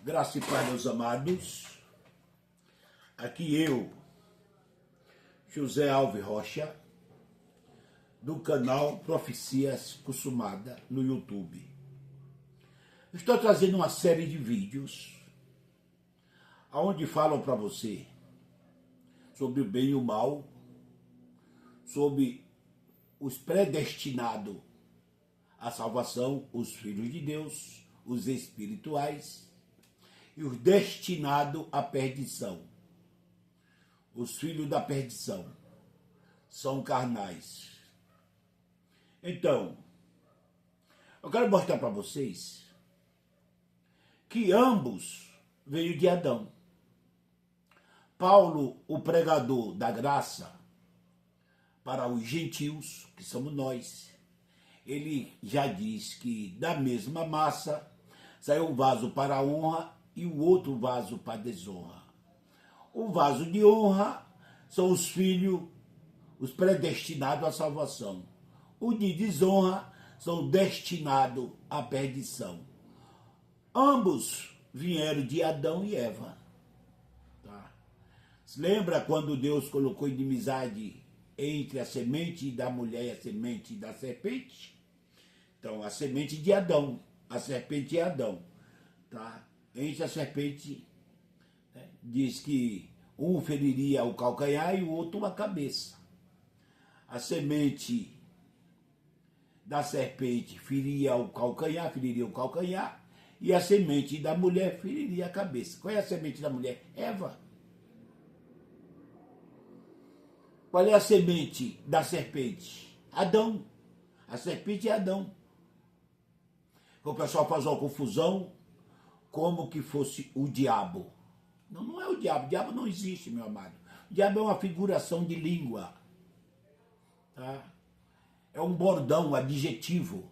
Graça e paz, meus amados. Aqui eu, José Alves Rocha, do canal Profecias Consumada no YouTube. Estou trazendo uma série de vídeos onde falam para você sobre o bem e o mal, sobre os predestinados à salvação, os filhos de Deus, os espirituais, e os destinados à perdição. Os filhos da perdição são carnais. Então, eu quero mostrar para vocês que ambos veio de Adão. Paulo, o pregador da graça para os gentios, que somos nós, ele já diz que da mesma massa saiu um vaso para a honra e o outro vaso para a desonra. O vaso de honra são os filhos, os predestinados à salvação. O de desonra são destinados à perdição. Ambos vieram de Adão e Eva. Tá? Lembra quando Deus colocou inimizade entre a semente da mulher e a semente da serpente? Então, a semente de Adão, a serpente é Adão. Tá? Entre a serpente, diz que um feriria o calcanhar e o outro a cabeça. A semente da serpente feriria o calcanhar, e a semente da mulher feriria a cabeça. Qual é a semente da mulher? Eva. Qual é a semente da serpente? Adão. A serpente é Adão. O pessoal faz uma confusão como que fosse o diabo. Não, não é o diabo não existe, meu amado. O diabo é uma figuração de língua. Tá? É um bordão, um adjetivo.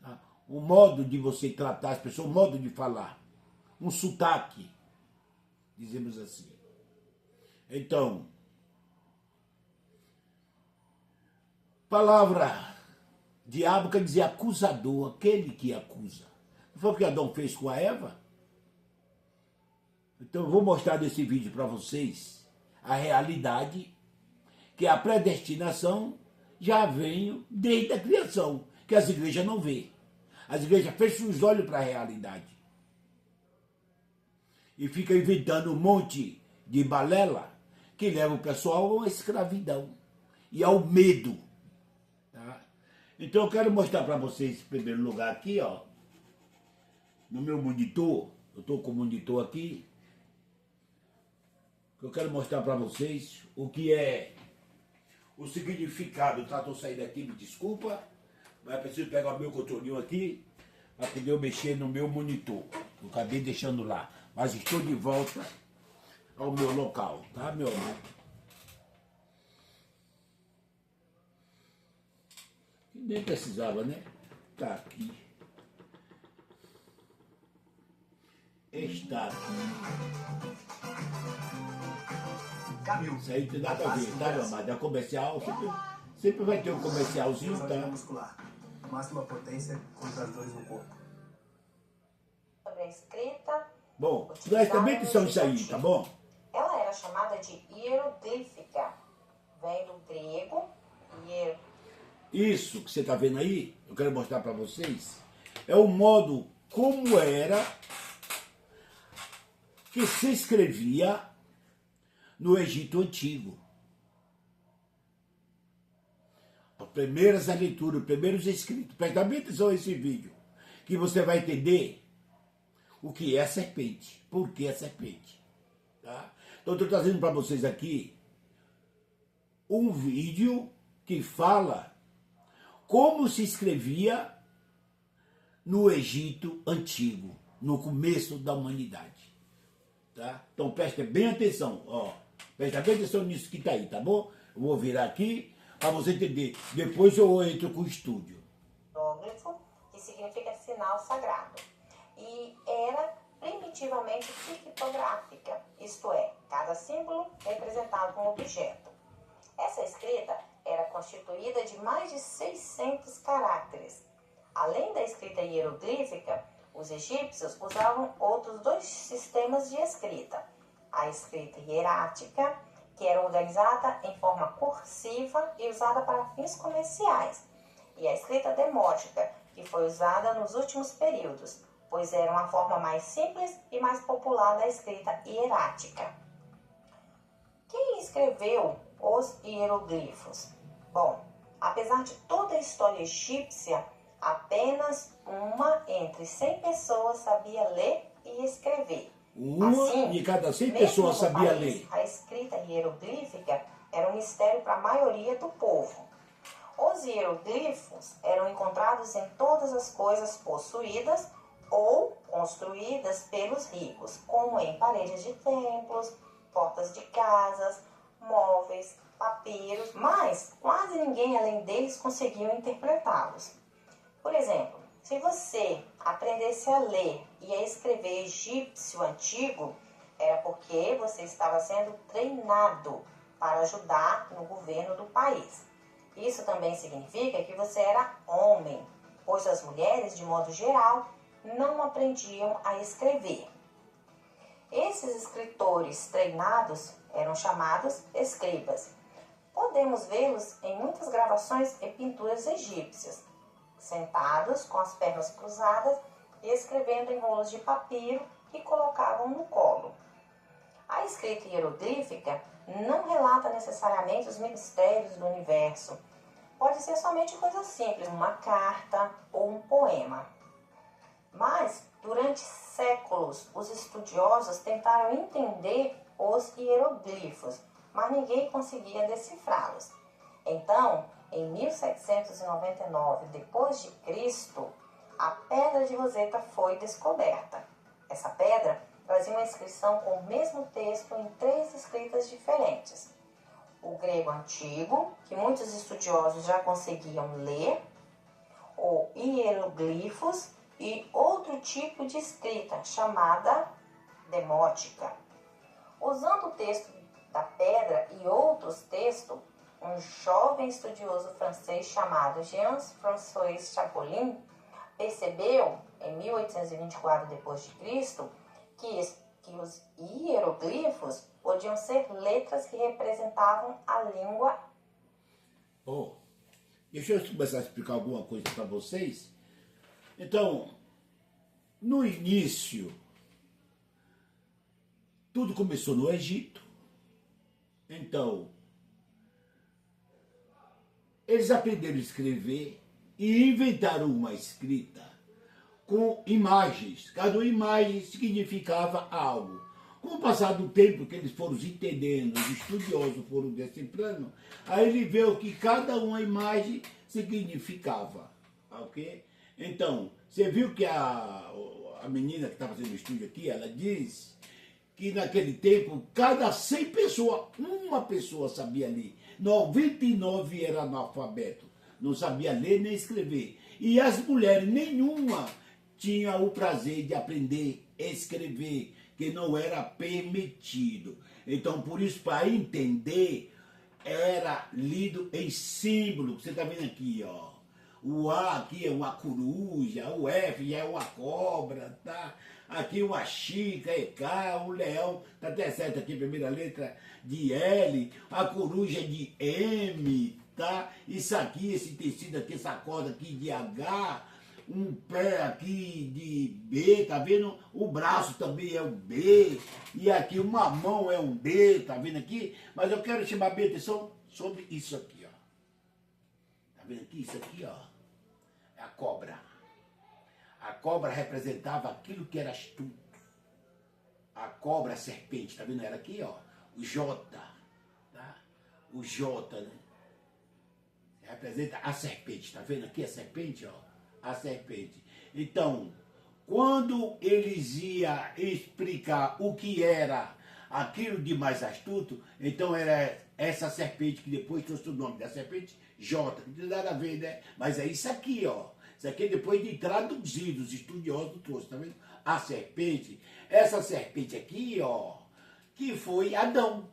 Tá? Um modo de você tratar as pessoas, um modo de falar. Um sotaque, dizemos assim. Então, palavra diabo quer dizer acusador, aquele que acusa. Não foi o que Adão fez com a Eva? Então eu vou mostrar nesse vídeo para vocês a realidade, que a predestinação já veio desde a criação, que as igrejas não vê. As igrejas fecham os olhos para a realidade. E fica inventando um monte de balela que leva o pessoal a uma escravidão e ao medo. Tá? Então eu quero mostrar para vocês, em primeiro lugar aqui, ó, no meu monitor, eu estou com o monitor aqui, eu quero mostrar para vocês o que é o significado. Tá? Estou saindo aqui, me desculpa, mas preciso pegar o meu controlinho aqui para poder eu mexer no meu monitor. Eu acabei deixando lá, mas estou de volta ao meu local, tá, meu amor? Nem precisava, né? Tá aqui. Está aqui. Isso aí não tem nada a ver, tá, meu amado? É comercial, sempre vai ter um comercialzinho, tá? Muscular. Máxima potência contra as dores no corpo. Sobre a escrita. Bom, nós também precisamos isso aí, tá bom? Ela era chamada de hieroglífica. Vem do grego, Isso que você está vendo aí, eu quero mostrar para vocês, é o modo como era que se escrevia no Egito Antigo. As primeiras leituras, os primeiros escritos. Presta bem atenção a esse vídeo, que você vai entender o que é serpente, por que é serpente. Tá? Então, estou trazendo para vocês aqui um vídeo que fala como se escrevia no Egito Antigo, no começo da humanidade. Tá? Então preste bem atenção, ó. Preste bem atenção nisso que está aí, tá bom? Eu vou virar aqui para você entender. Depois eu entro com o estúdio. Hieróglifo, que significa sinal sagrado. E era primitivamente pictográfica, isto é, cada símbolo representava um objeto. Essa escrita era constituída de mais de 600 caracteres. Além da escrita hieroglífica, Os egípcios usavam outros dois sistemas de escrita. A escrita hierática, que era organizada em forma cursiva e usada para fins comerciais, e a escrita demótica, que foi usada nos últimos períodos, pois era uma forma mais simples e mais popular da escrita hierática. Quem escreveu os hieroglifos? Bom, apesar de toda a história egípcia, apenas uma entre 100 pessoas sabia ler e escrever. Uma Assim, de cada 100 mesmo pessoas no sabia país, ler. A escrita hieroglífica era um mistério para a maioria do povo. Os hieroglifos eram encontrados em todas as coisas possuídas ou construídas pelos ricos, como em paredes de templos, portas de casas, móveis, papiros, mas quase ninguém além deles conseguiu interpretá-los. Por exemplo, se você aprendesse a ler e a escrever egípcio antigo, era porque você estava sendo treinado para ajudar no governo do país. Isso também significa que você era homem, pois as mulheres, de modo geral, não aprendiam a escrever. Esses escritores treinados eram chamados escribas. Podemos vê-los em muitas gravações e pinturas egípcias, sentados com as pernas cruzadas e escrevendo em rolos de papiro que colocavam no colo. A escrita hieroglífica não relata necessariamente os mistérios do universo. Pode ser somente coisa simples, uma carta ou um poema. Mas, durante séculos, os estudiosos tentaram entender os hieroglifos, mas ninguém conseguia decifrá-los. Então, em 1799 d.C., a Pedra de Roseta foi descoberta. Essa pedra trazia uma inscrição com o mesmo texto em 3 escritas diferentes. O grego antigo, que muitos estudiosos já conseguiam ler, o hieroglifos e outro tipo de escrita chamada demótica. Usando o texto da pedra e outros textos, um jovem estudioso francês chamado Jean-François Chapolin percebeu, em 1824 d.C., que os hieroglifos podiam ser letras que representavam a língua. Bom, deixa eu começar a explicar alguma coisa para vocês. Então, no início, tudo começou no Egito. Então, eles aprenderam a escrever e inventaram uma escrita com imagens. Cada imagem significava algo. Com o passar do tempo que eles foram entendendo, os estudiosos foram decifrando, aí ele viu que cada uma imagem significava. Ok? Então, você viu que a menina que está fazendo o estúdio aqui, ela diz que naquele tempo, cada 100 pessoas, uma pessoa sabia ler. 99 era analfabeto, não sabia ler nem escrever. E as mulheres, nenhuma tinha o prazer de aprender a escrever, que não era permitido. Então, por isso, para entender, era lido em símbolo. Você está vendo aqui, ó. O A aqui é uma coruja, o F já é uma cobra, tá? Aqui uma chica, é K, o leão, tá até certo aqui, primeira letra de L, a coruja é de M, tá? Isso aqui, esse tecido aqui, essa corda aqui de H, um pé aqui de B, tá vendo? O braço também é um B, e aqui uma mão é um B, tá vendo aqui? Mas eu quero chamar bem a atenção sobre isso aqui, ó. Tá vendo aqui? Isso aqui, ó, é a cobra. A cobra representava aquilo que era astuto. A cobra, a serpente, tá vendo ela aqui, ó? O J, tá? O J, né? Representa a serpente, tá vendo aqui a serpente, ó? A serpente. Então, quando eles iam explicar o que era aquilo de mais astuto, então era essa serpente que depois trouxe o nome da serpente, J, que não tem nada a ver, né? Mas é isso aqui, ó. Isso aqui depois de traduzido, os estudiosos trouxeram, tá vendo? A serpente, essa serpente aqui, ó, que foi Adão,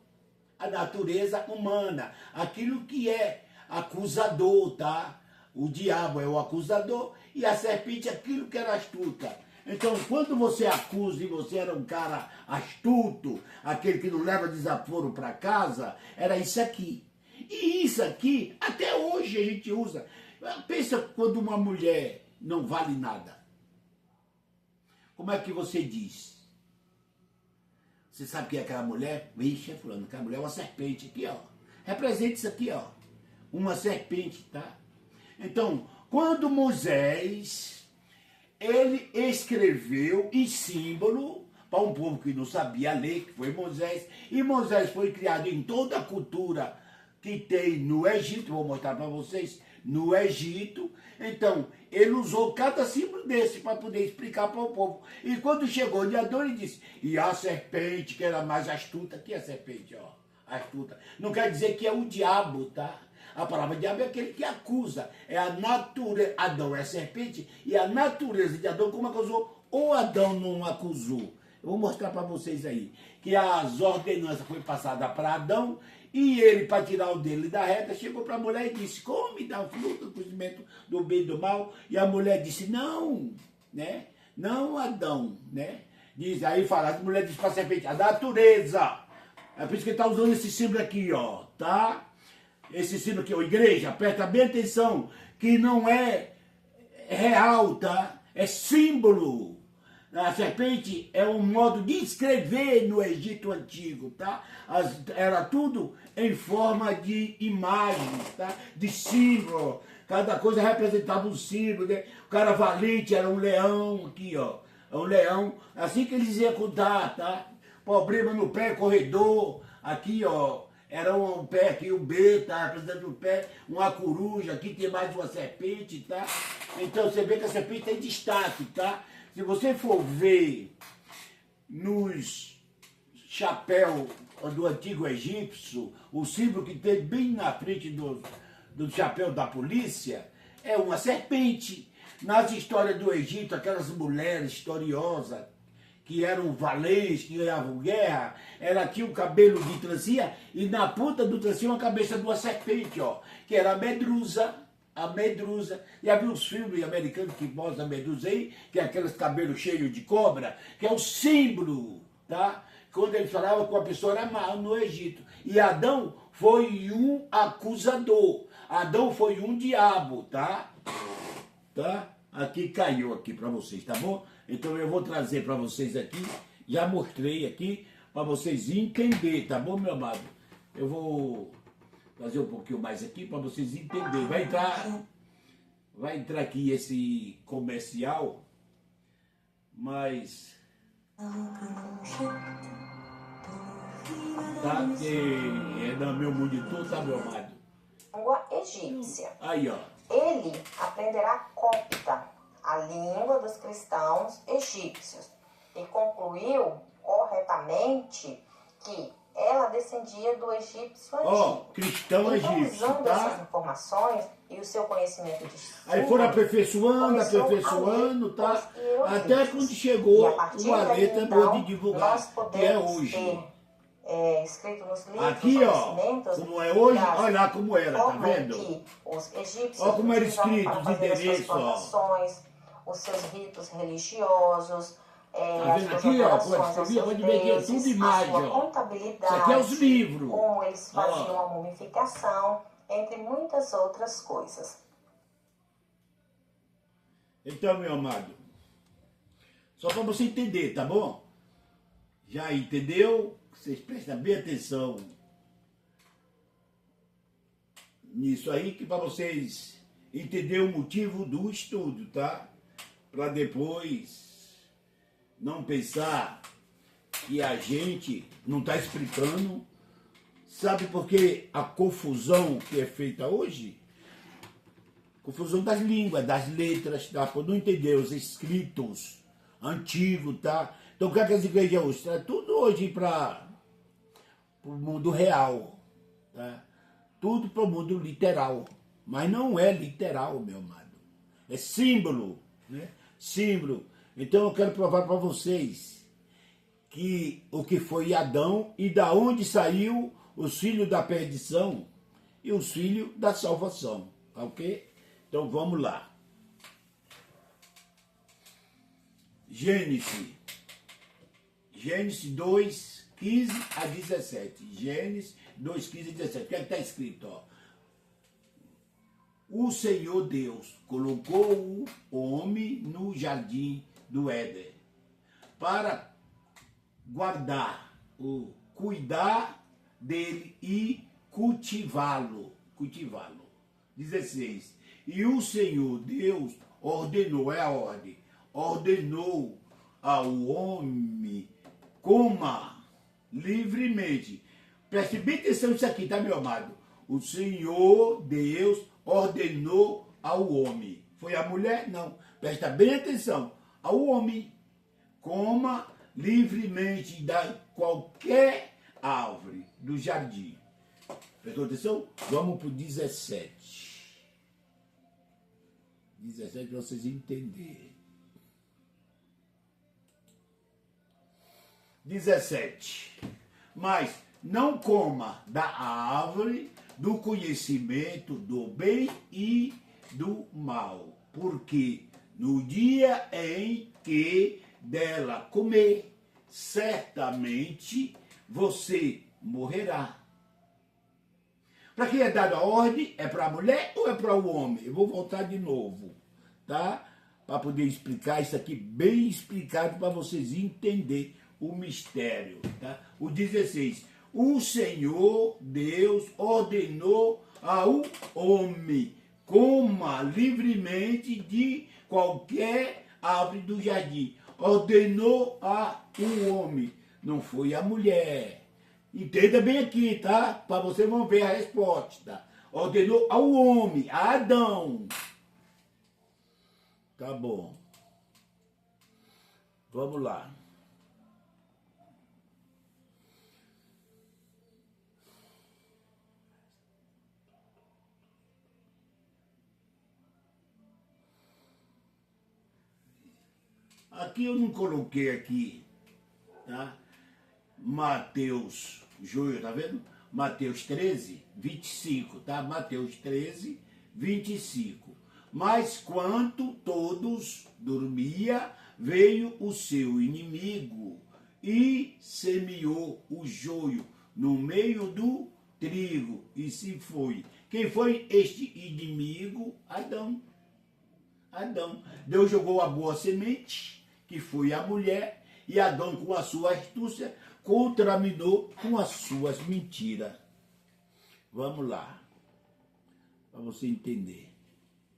a natureza humana, aquilo que é acusador, tá? O diabo é o acusador e a serpente aquilo que era astuta. Então, quando você acusa e você era um cara astuto, aquele que não leva desaforo para casa, era isso aqui. E isso aqui, até hoje a gente usa. Pensa quando uma mulher não vale nada. Como é que você diz? Você sabe que é aquela mulher? Vixe, fulano, aquela mulher é uma serpente aqui, ó. Representa isso aqui, ó. Uma serpente, tá? Então, quando Moisés, ele escreveu em símbolo para um povo que não sabia ler, que foi Moisés, e Moisés foi criado em toda a cultura que tem no Egito, vou mostrar para vocês, no Egito. Então, ele usou cada símbolo desse para poder explicar para o povo. E quando chegou de Adão, ele disse, e a serpente, que era mais astuta, que é a serpente, ó, astuta. Não quer dizer que é o diabo, tá? A palavra diabo é aquele que acusa. É a natureza. Adão é a serpente e a natureza de Adão como acusou. Ou Adão não acusou. Eu vou mostrar para vocês aí. Que as ordenanças foi passada para Adão e ele, para tirar o dele da reta, chegou para a mulher e disse, come, dá o fruto do conhecimento do bem e do mal. E a mulher disse, não, né? Não, Adão, né? Diz, aí fala, a mulher disse para a serpente, a natureza. É por isso que ele está usando esse símbolo aqui, ó, tá? Esse símbolo aqui, ó, igreja, presta bem atenção, que não é real, tá? É símbolo. A serpente é um modo de escrever no Egito Antigo, tá? Era tudo em forma de imagens, tá? De símbolo. Cada coisa representava um símbolo, né? O cara valente era um leão aqui, ó. É um leão, assim que eles iam contar, tá? Problema no pé, corredor, aqui, ó. Era um pé aqui, um B, tá? Representando o pé, uma coruja, aqui tem mais uma serpente, tá? Então você vê que a serpente tem destaque, tá? Se você for ver nos chapéus do antigo egípcio, o símbolo que tem bem na frente do chapéu da polícia é uma serpente. Nas histórias do Egito, aquelas mulheres historiosas, que eram valentes, que ganhavam guerra, ela tinha um cabelo de trancinha e na ponta do trancinha uma cabeça de uma serpente, ó, que era a Medusa. A Medusa. E havia os filmes americanos que mostram a Medusa aí, que é aqueles cabelos cheios de cobra, que é o símbolo, tá? Quando ele falava que a pessoa era má no Egito. E Adão foi um acusador. Adão foi um diabo, tá? Tá? Aqui caiu aqui para vocês, tá bom? Então eu vou trazer para vocês aqui, já mostrei aqui, para vocês entenderem, tá bom, meu amado? Eu vou fazer um pouquinho mais aqui para vocês entenderem. Vai entrar aqui esse comercial, mas tá? Que é no meu monitor, tá, meu amado? Língua egípcia. Aí, ó. Ele aprenderá copta, a língua dos cristãos egípcios, e concluiu corretamente que ela descendia do egípcio antigo. Ó, cristão então, egípcio, usando tá? essas informações e o seu conhecimento de Aí foram aperfeiçoando, tá? Até quando chegou uma letra boa de divulgar, que é hoje. Escrito nos livros, aqui, ó, como é hoje, olha lá como era, tá vendo? Os egípcios olha como era escrito, os endereços, os seus ritos religiosos, tá vendo aqui, ó, pode ver que é tudo imagem, ó. Isso aqui é os livros. Como eles faziam a mumificação, entre muitas outras coisas. Então, meu amado, só para você entender, tá bom? Já entendeu? Vocês prestem bem atenção nisso aí, que para vocês entenderem o motivo do estudo, tá? Para depois não pensar que a gente não está explicando. Sabe por que a confusão que é feita hoje? Confusão das línguas, das letras, tá? Por não entender os escritos antigos, tá? Então o que é que as igrejas hoje? Tá tudo hoje para o mundo real, tá? Tudo para o mundo literal. Mas não é literal, meu amado. É símbolo, né? Símbolo. Então eu quero provar para vocês que o que foi Adão e da onde saiu os filhos da perdição e os filhos da salvação, ok? Então vamos lá. Gênesis 2, 15 a 17. Gênesis 2, 15 a 17. O que é que está escrito? Ó? O Senhor Deus colocou o homem no jardim do Éden para guardar, cuidar dele e cultivá-lo. 16. E o Senhor Deus ordenou, é a ordem, ordenou ao homem coma livremente. Preste bem atenção nisso aqui, tá, meu amado? O Senhor Deus ordenou ao homem. Foi a mulher? Não. Presta bem atenção. Ao homem, coma livremente da qualquer árvore do jardim. Prestou atenção? Vamos para o 17. 17 para vocês entenderem. 17. Mas não coma da árvore do conhecimento do bem e do mal, porque no dia em que dela comer, certamente você morrerá. Para quem é dado a ordem? É para a mulher ou é para o homem? Eu vou voltar de novo, tá? Para poder explicar isso aqui bem explicado para vocês entenderem o mistério, tá? O 16. O Senhor Deus ordenou ao homem, coma livremente de qualquer árvore do jardim. Ordenou ao homem, não foi a mulher. Entenda bem aqui, tá? Para vocês vão ver a resposta. Ordenou ao homem, a Adão. Tá bom. Vamos lá. Aqui eu não coloquei aqui, tá? Mateus, Joio, tá vendo? Mateus 13, 25, tá? Mateus 13, 25. Mas quando todos dormia, veio o seu inimigo e semeou o joio no meio do trigo e se foi. Quem foi este inimigo? Adão. Adão. Deus jogou a boa semente, que foi a mulher, e Adão, com a sua astúcia, contaminou com as suas mentiras. Vamos lá, para você entender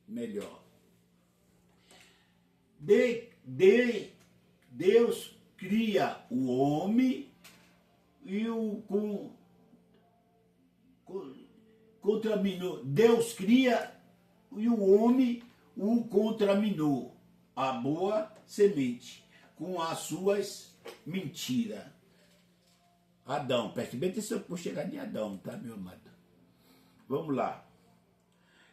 melhor. Deus cria o homem e o contaminou. Deus cria e o homem o contaminou, a boa semente, com as suas mentiras. Adão, preste bem atenção por chegar em Adão, tá, meu amado? Vamos lá.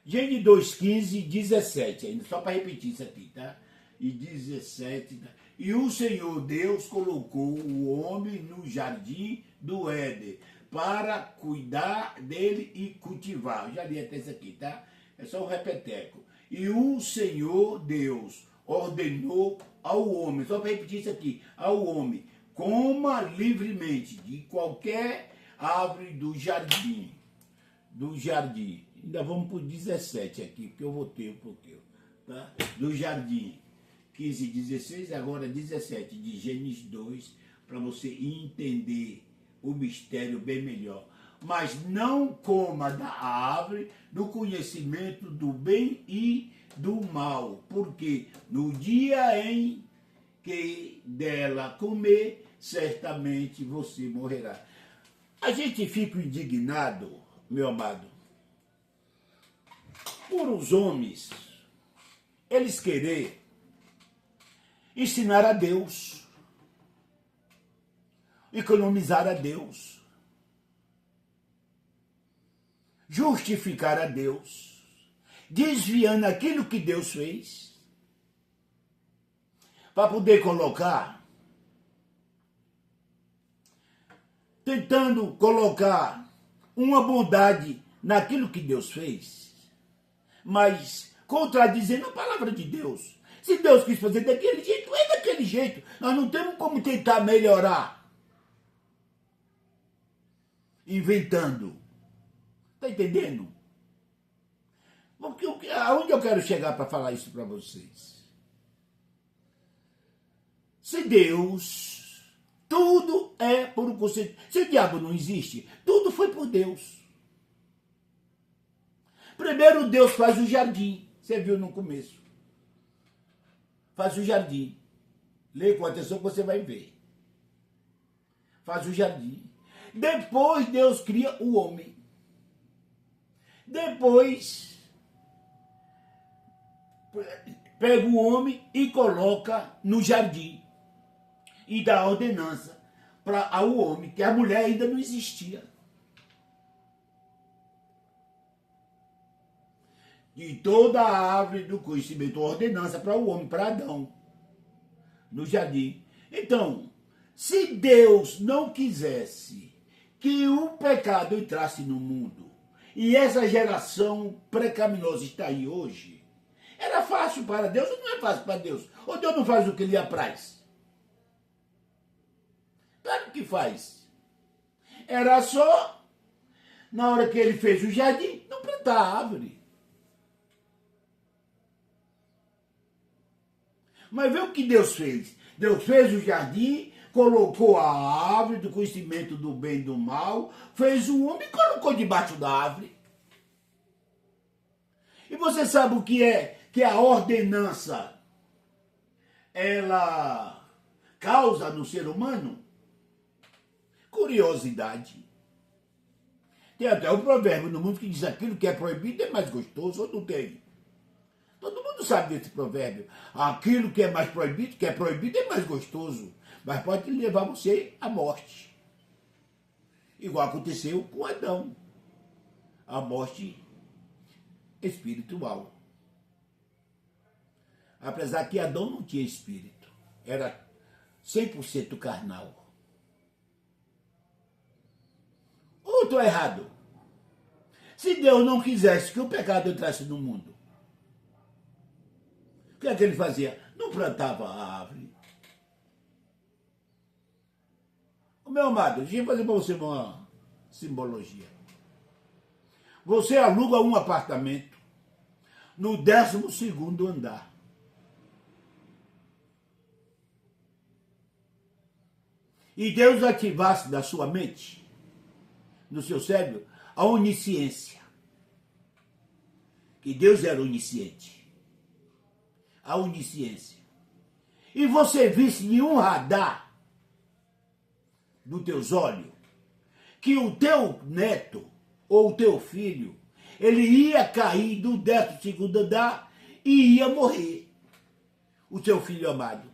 Gênesis 2, 15 e 17, ainda só para repetir isso aqui, tá? E 17, tá? E o Senhor Deus colocou o homem no jardim do Éden para cuidar dele e cultivar. Eu já li até isso aqui, tá? É só um repeteco. E o Senhor Deus ordenou ao homem, só para repetir isso aqui, ao homem, coma livremente de qualquer árvore do jardim. Ainda vamos para o 17 aqui, porque eu voltei um pouquinho, tá? Do jardim. 15 e 16, agora 17 de Gênesis 2, para você entender o mistério bem melhor. Mas não coma da árvore do conhecimento do bem e do mal, porque no dia em que dela comer, certamente você morrerá. A gente fica indignado, meu amado, por os homens, eles querem ensinar a Deus, economizar a Deus, justificar a Deus, desviando aquilo que Deus fez, para poder colocar, tentando colocar uma bondade naquilo que Deus fez, mas contradizendo a palavra de Deus. Se Deus quis fazer daquele jeito, é daquele jeito. Nós não temos como tentar melhorar. Inventando. Está entendendo? Porque, aonde eu quero chegar para falar isso para vocês? Se Deus, tudo é por um conceito. Se o diabo não existe, tudo foi por Deus. Primeiro Deus faz o jardim. Você viu no começo. Faz o jardim. Lê com atenção que você vai ver. Faz o jardim. Depois Deus cria o homem. Depois pega o homem e coloca no jardim. E dá ordenança para o homem, que a mulher ainda não existia. De toda a árvore do conhecimento, ordenança para o homem, para Adão, no jardim. Então, se Deus não quisesse que o pecado entrasse no mundo, e essa geração pecaminosa está aí hoje, era fácil para Deus ou não é fácil para Deus? Ou Deus não faz o que lhe apraz? Claro que faz. Era só, na hora que ele fez o jardim, não plantar a árvore. Mas vê o que Deus fez. Deus fez o jardim, colocou a árvore do conhecimento do bem e do mal, fez o homem e colocou debaixo da árvore. E você sabe o que é? Que a ordenança, ela causa no ser humano? Curiosidade. Tem até um provérbio no mundo que diz: aquilo que é proibido é mais gostoso, ou não tem? Todo mundo sabe desse provérbio. Aquilo que é mais proibido, que é proibido, é mais gostoso. Mas pode levar você à morte. Igual aconteceu com Adão. A morte espiritual. Apesar que Adão não tinha espírito. Era 100% carnal. Ou estou errado? Se Deus não quisesse que o pecado entrasse no mundo, o que é que ele fazia? Não plantava a árvore. Meu amado, deixa eu fazer para você uma simbologia. Você aluga um apartamento no 12º andar. E Deus ativasse da sua mente, no seu cérebro, a onisciência. Que Deus era onisciente. A onisciência. E você visse em um radar dos teus olhos que o teu neto ou o teu filho, ele ia cair do 12º andar e ia morrer. O seu filho amado.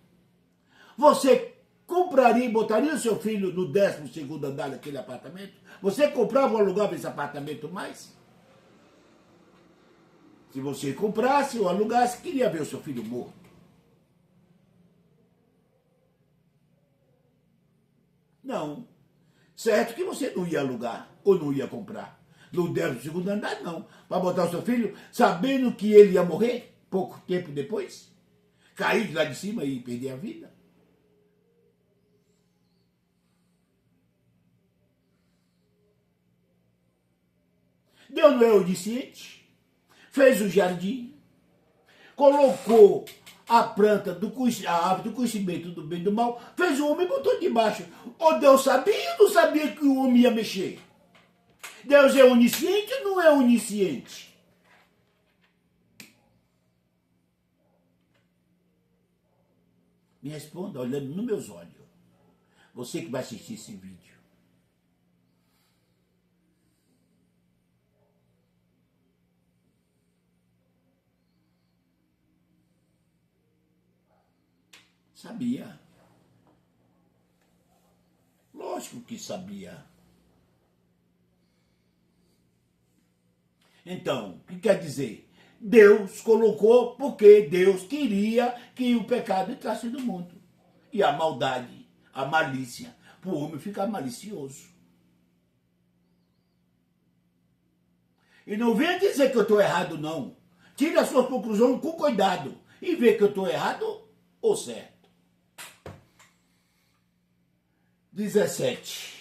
Você compraria e botaria o seu filho no 12º andar daquele apartamento? Você comprava ou alugava esse apartamento mais? Se você comprasse ou alugasse, queria ver o seu filho morto. Não. Certo que você não ia alugar ou não ia comprar. No 12º andar, não. Para botar o seu filho sabendo que ele ia morrer pouco tempo depois. Cair de lá de cima e perder a vida. Deus não é onisciente. Fez o jardim, colocou a planta, a árvore do conhecimento do bem e do mal, fez o homem e botou debaixo. Ou Deus sabia ou não sabia que o homem ia mexer? Deus é onisciente ou não é onisciente? Me responda olhando nos meus olhos. Você que vai assistir esse vídeo. Sabia. Lógico que sabia. Então, o que quer dizer? Deus colocou porque Deus queria que o pecado entrasse no mundo. E a maldade, a malícia, para o homem ficar malicioso. E não venha dizer que eu estou errado, não. Tire a sua conclusão com cuidado. e ver que eu estou errado ou certo. 17.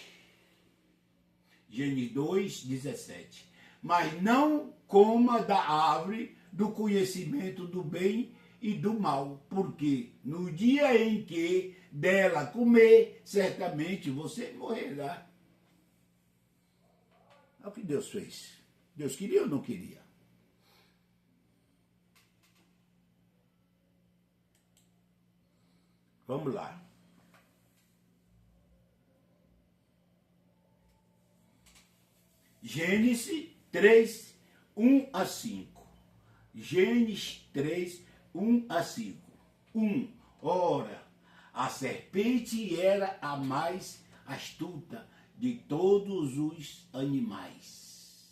Gênesis 2, 17. Mas não coma da árvore do conhecimento do bem e do mal, porque no dia em que dela comer, certamente você morrerá. É o que Deus fez. Deus queria ou não queria? Vamos lá. Gênesis 3, 1 a 5. Gênesis 3, 1 a 5. 1. Ora, a serpente era a mais astuta de todos os animais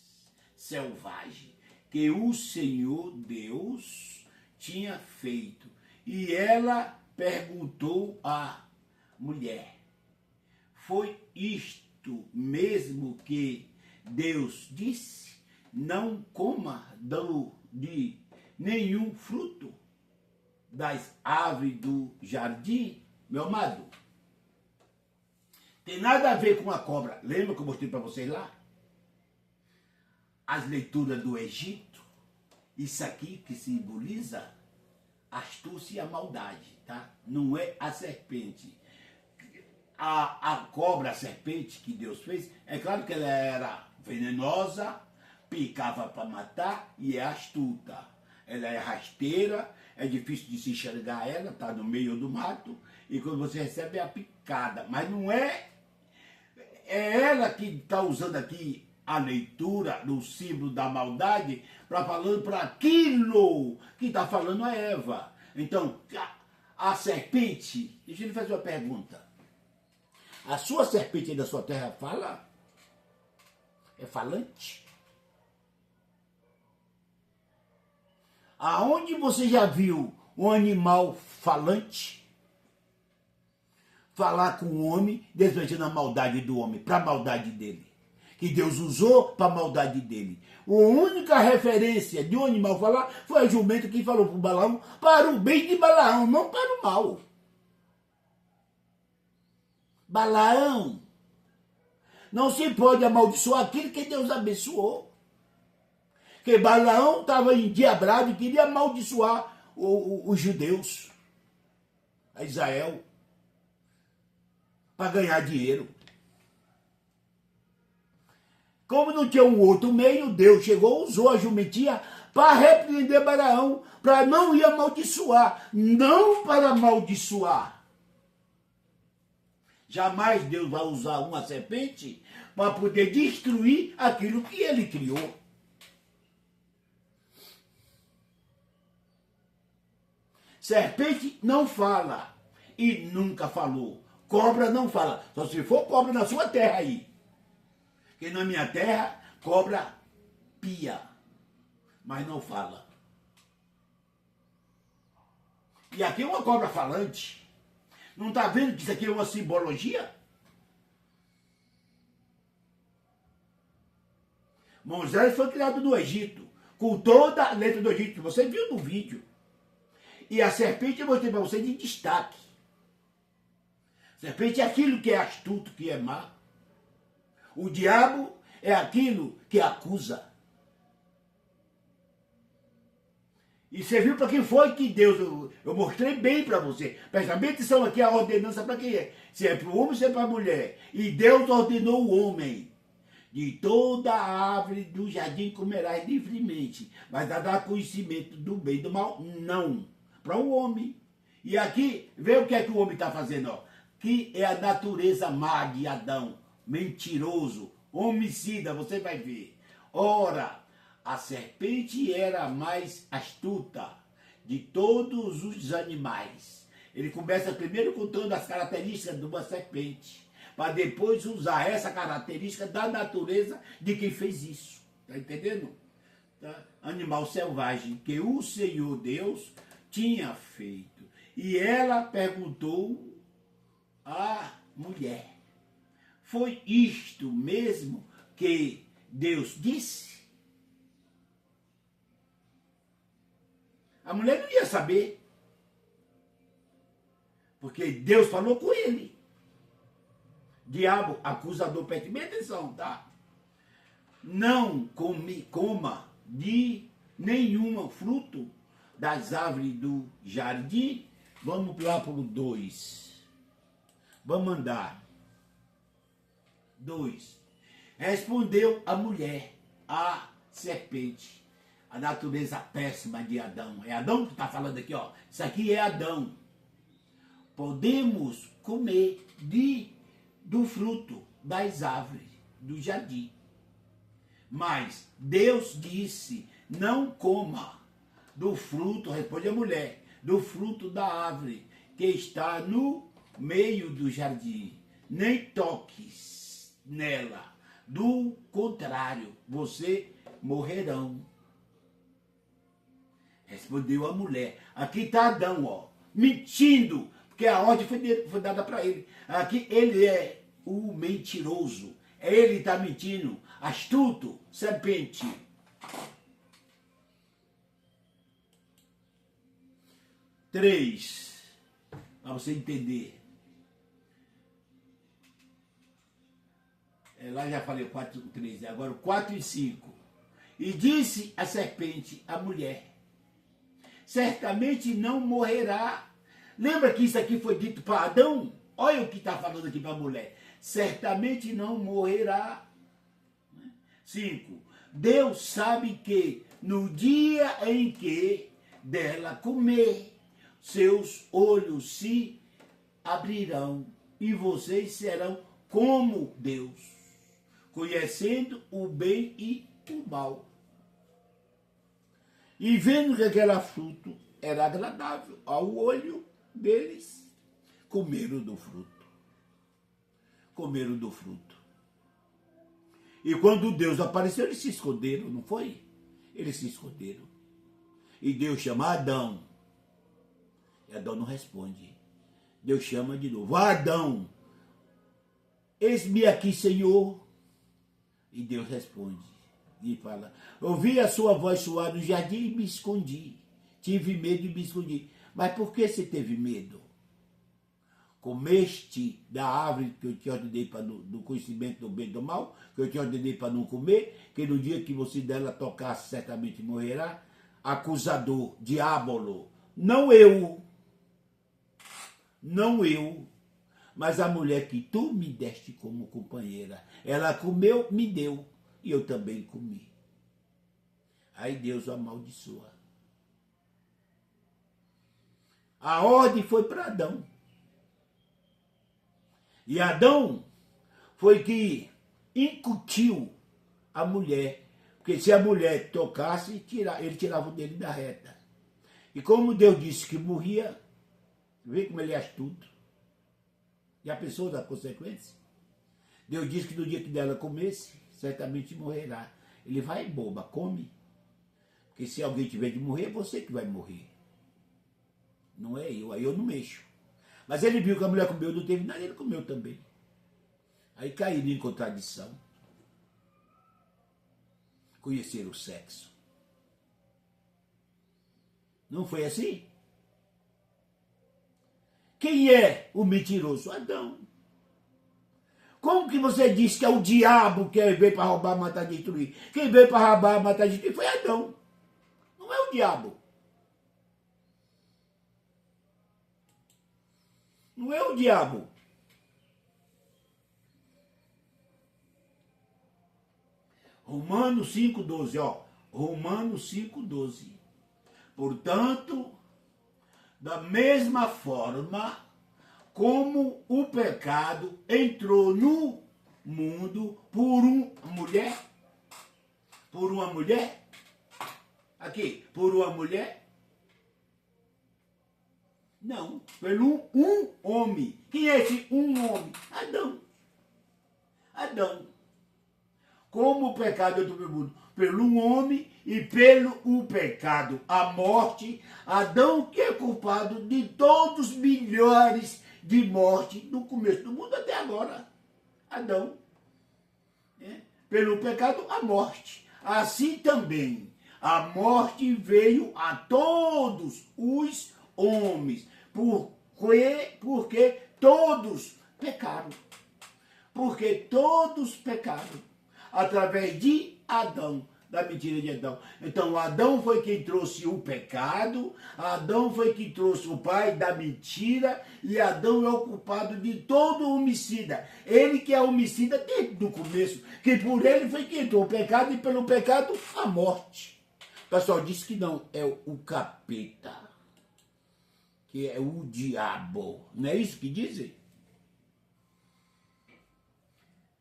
selvagens que o Senhor Deus tinha feito. E ela perguntou à mulher: foi isto mesmo que Deus disse? Não coma de nenhum fruto das aves do jardim? Meu amado, tem nada a ver com a cobra. Lembra que eu mostrei para vocês lá? As leituras do Egito. Isso aqui que simboliza a astúcia e a maldade, tá? Não é a serpente. A cobra, a serpente que Deus fez, é claro que ela era venenosa, picava para matar e é astuta. Ela é rasteira, é difícil de se enxergar ela, está no meio do mato, e quando você recebe é a picada. Mas não é... É ela que está usando aqui a leitura do símbolo da maldade para falando para aquilo que está falando a Eva. Então, a serpente... Deixa eu lhe fazer uma pergunta. A sua serpente aí da sua terra fala? É falante? Aonde você já viu um animal falante falar com o homem, desejando a maldade do homem, para a maldade dele? Que Deus usou para a maldade dele. A única referência de um animal falar foi a jumenta que falou para o Balaão para o bem de Balaão, não para o mal. Balaão, não se pode amaldiçoar aquilo que Deus abençoou. Porque Balaão estava endiabrado e queria amaldiçoar os judeus, a Israel, para ganhar dinheiro. Como não tinha um outro meio, Deus chegou, usou a jumentinha para repreender Balaão, para não ir amaldiçoar, não para amaldiçoar. Jamais Deus vai usar uma serpente para poder destruir aquilo que ele criou. Serpente não fala e nunca falou. Cobra não fala, só se for cobra na sua terra aí. Porque na minha terra, cobra pia, mas não fala. E aqui é uma cobra falante. Não está vendo que isso aqui é uma simbologia? Moisés foi criado no Egito, com toda a letra do Egito, que você viu no vídeo. E a serpente eu mostrei para você de destaque. Serpente é aquilo que é astuto, que é má. O diabo é aquilo que acusa. E você viu para quem foi que Deus... Eu mostrei bem para você. Presta bem atenção aqui, a ordenança para quem é. Se é para o homem, se é para a mulher. E Deus ordenou o homem: de toda a árvore do jardim comerás livremente, mas dará conhecimento do bem e do mal? Não. Para o homem. E aqui, vê o que é que o homem está fazendo, ó. Que é a natureza má de Adão. Mentiroso, homicida, você vai ver. Ora, a serpente era a mais astuta de todos os animais. Ele começa primeiro contando as características de uma serpente, para depois usar essa característica da natureza de quem fez isso. Está entendendo? Tá? Animal selvagem que o Senhor Deus tinha feito. E ela perguntou à mulher: foi isto mesmo que Deus disse? A mulher não ia saber. Porque Deus falou com ele. Diabo, acusador, preste bem atenção, tá? Não coma de nenhum fruto das árvores do jardim. Vamos lá para o 2. Vamos andar. 2. Respondeu a mulher, a serpente, a natureza péssima de Adão. É Adão que está falando aqui, ó. Isso aqui é Adão. Podemos comer do fruto das árvores do jardim. Mas Deus disse, não coma do fruto, responde a mulher, do fruto da árvore que está no meio do jardim. Nem toques nela. Do contrário, você morrerão. Respondeu a mulher. Aqui está Adão, ó, mentindo, porque a ordem foi dada para ele. Aqui ele é o mentiroso. Ele está mentindo. Astuto, serpente. Três, para você entender. Lá já falei 4, 3, agora 4 e 5. E disse a serpente, a mulher, certamente não morrerá. Lembra que isso aqui foi dito para Adão? Olha o que está falando aqui para a mulher. Certamente não morrerá. 5. Deus sabe que no dia em que dela comer, seus olhos se abrirão e vocês serão como Deus, conhecendo o bem e o mal. E vendo que aquele fruto era agradável ao olho deles, comeram do fruto. Comeram do fruto. E quando Deus apareceu, eles se esconderam, não foi? Eles se esconderam. E Deus chama Adão. E Adão não responde. Deus chama de novo. Adão, eis-me aqui, Senhor. E Deus responde. E fala, ouvi a sua voz soar no jardim e me escondi. Tive medo e me escondi. Mas por que você teve medo? Comeste da árvore que eu te ordenei para do conhecimento do bem e do mal, que eu te ordenei para não comer, que no dia que você dela tocasse, certamente morrerá. Acusador, diabolo, não eu, mas a mulher que tu me deste como companheira, ela comeu, me deu, e eu também comi. Aí Deus o amaldiçoa. A ordem foi para Adão. E Adão foi que incutiu a mulher. Porque se a mulher tocasse, ele tirava o dele da reta. E como Deus disse que morria, vê como ele é astuto. E a pessoa da consequência. Deus disse que no dia que dela comesse, certamente morrerá. Ele vai, boba, come. Porque se alguém tiver de morrer, é você que vai morrer. Não é eu, aí eu não mexo. Mas ele viu que a mulher comeu, não teve nada, ele comeu também. Aí caíram em contradição. Conheceram o sexo. Não foi assim? Quem é o mentiroso? Adão. Como que você diz que é o diabo que veio para roubar, matar, destruir? Quem veio para roubar, matar, destruir foi Adão. Não é o diabo. Não é o diabo. Romanos 5,12, ó. Romanos 5,12. Portanto, da mesma forma como o pecado entrou no mundo por uma mulher, aqui, por uma mulher, não, pelo um homem. Quem é esse um homem? Adão. Adão. Como o pecado entrou no mundo pelo um homem e pelo o pecado, a morte, Adão que é culpado de todos os milhares de morte do começo do mundo até agora. Adão. Pelo pecado, a morte. Assim também, A morte veio a todos os homens, porque todos pecaram. Porque todos pecaram através de Adão, da mentira de Adão. Então, Adão foi quem trouxe o pecado, Adão foi quem trouxe o pai da mentira, e Adão é o culpado de todo homicida. Ele que é homicida desde o começo, que por ele foi que entrou o pecado, e pelo pecado, a morte. O pessoal diz que não, é o capeta, que é o diabo. Não é isso que dizem?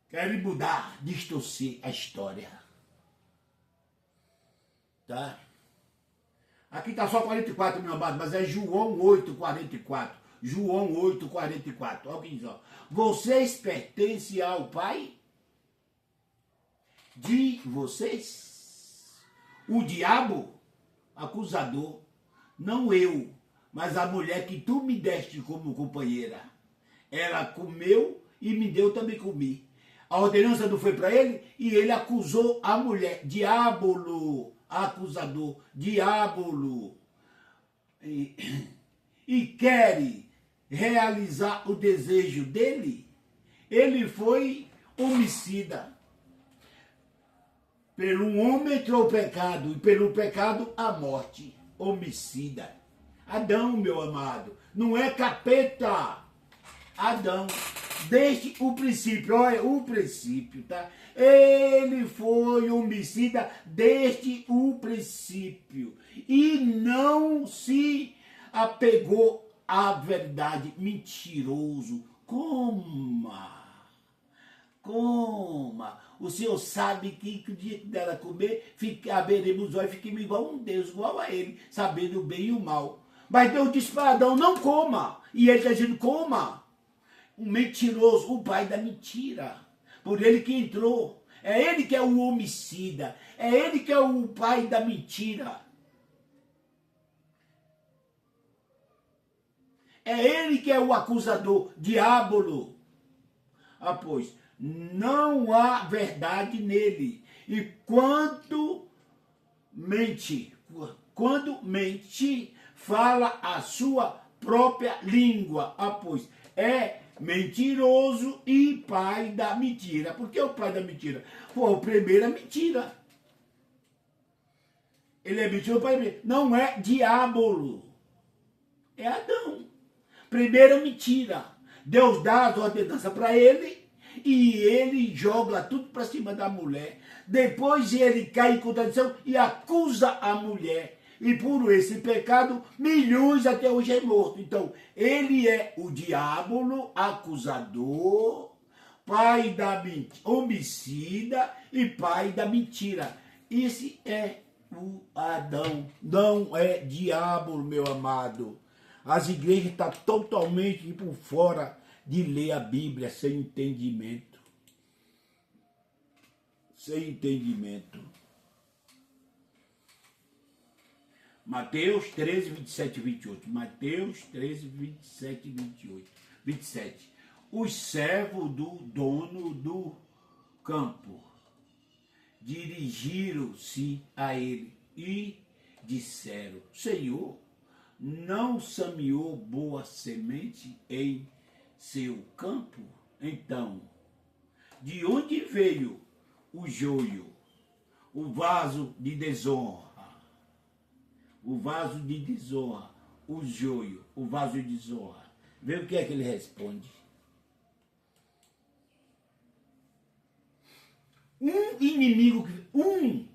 Querem mudar, distorcer a história. Tá? Aqui está só 44, meu amado, mas é João 8,44. João 8,44. Olha o que diz, ó. Vocês pertencem ao Pai de vocês. O diabo, acusador, não eu, mas a mulher que tu me deste como companheira. Ela comeu e me deu, também comi. A ordenança não foi para ele e ele acusou a mulher. Diabolo, acusador, diabolo. E quer realizar o desejo dele. Ele foi homicida. Pelo homem entrou o pecado e pelo pecado a morte. Homicida. Adão, meu amado, não é capeta. Adão. Desde o princípio, olha, o princípio, tá? Ele foi homicida desde o princípio e não se apegou à verdade. Mentiroso. Coma. O Senhor sabe que o dia que dela comer, abriremos os olhos e fiquemos igual um Deus, igual a ele, sabendo o bem e o mal. Mas Deus disse para Adão, não coma. E ele está dizendo, coma. Um mentiroso, o pai da mentira. Por ele que entrou. É ele que é o homicida. É ele que é o pai da mentira. É ele que é o acusador, diabolo. Ah, pois, não há verdade nele. E quando mente, fala a sua própria língua. Ah, pois, é mentiroso e pai da mentira. Por que o pai da mentira? Foi a primeira mentira. Ele é mentiroso, pai da mentira. Não é diabolo. É Adão. Primeira mentira. Deus dá as ordenanças para ele e ele joga tudo para cima da mulher. Depois ele cai em contradição e acusa a mulher. E por esse pecado, milhões até hoje é morto. Então, ele é o diabo, acusador, pai da mentira, homicida e pai da mentira. Esse é o Adão. Não é diabo, meu amado. As igrejas estão totalmente por fora de ler a Bíblia sem entendimento. Sem entendimento. Mateus 13, 27 e 28. Mateus 13, 27 e 28. 27. Os servos do dono do campo dirigiram-se a ele e disseram, Senhor, não semeou boa semente em seu campo? Então, de onde veio o joio, o vaso de desonra? O vaso de desonra, o joio, o vaso de desonra. Vê o que é que ele responde. Um inimigo, um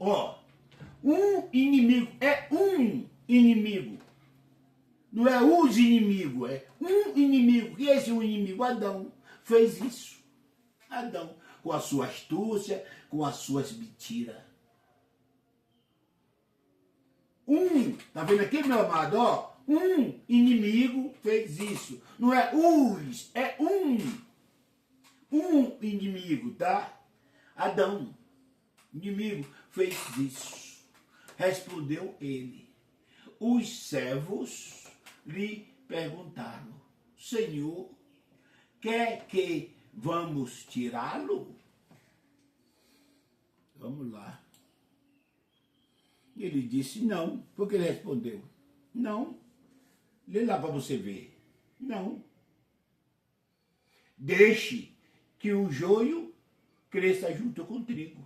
inimigo. Não é os inimigos, é um inimigo. E esse um inimigo, Adão, fez isso. Adão, com a sua astúcia, com as suas mentiras. Tá vendo aqui, meu amado? Ó, um inimigo fez isso. Não é os, é um inimigo, tá? Adão, inimigo, fez isso. Respondeu ele. Os servos lhe perguntaram, Senhor, quer que vamos tirá-lo? Vamos lá. Ele disse não. Por que ele respondeu? Não. Lê lá para você ver. Não. Deixe que o joio cresça junto com o trigo.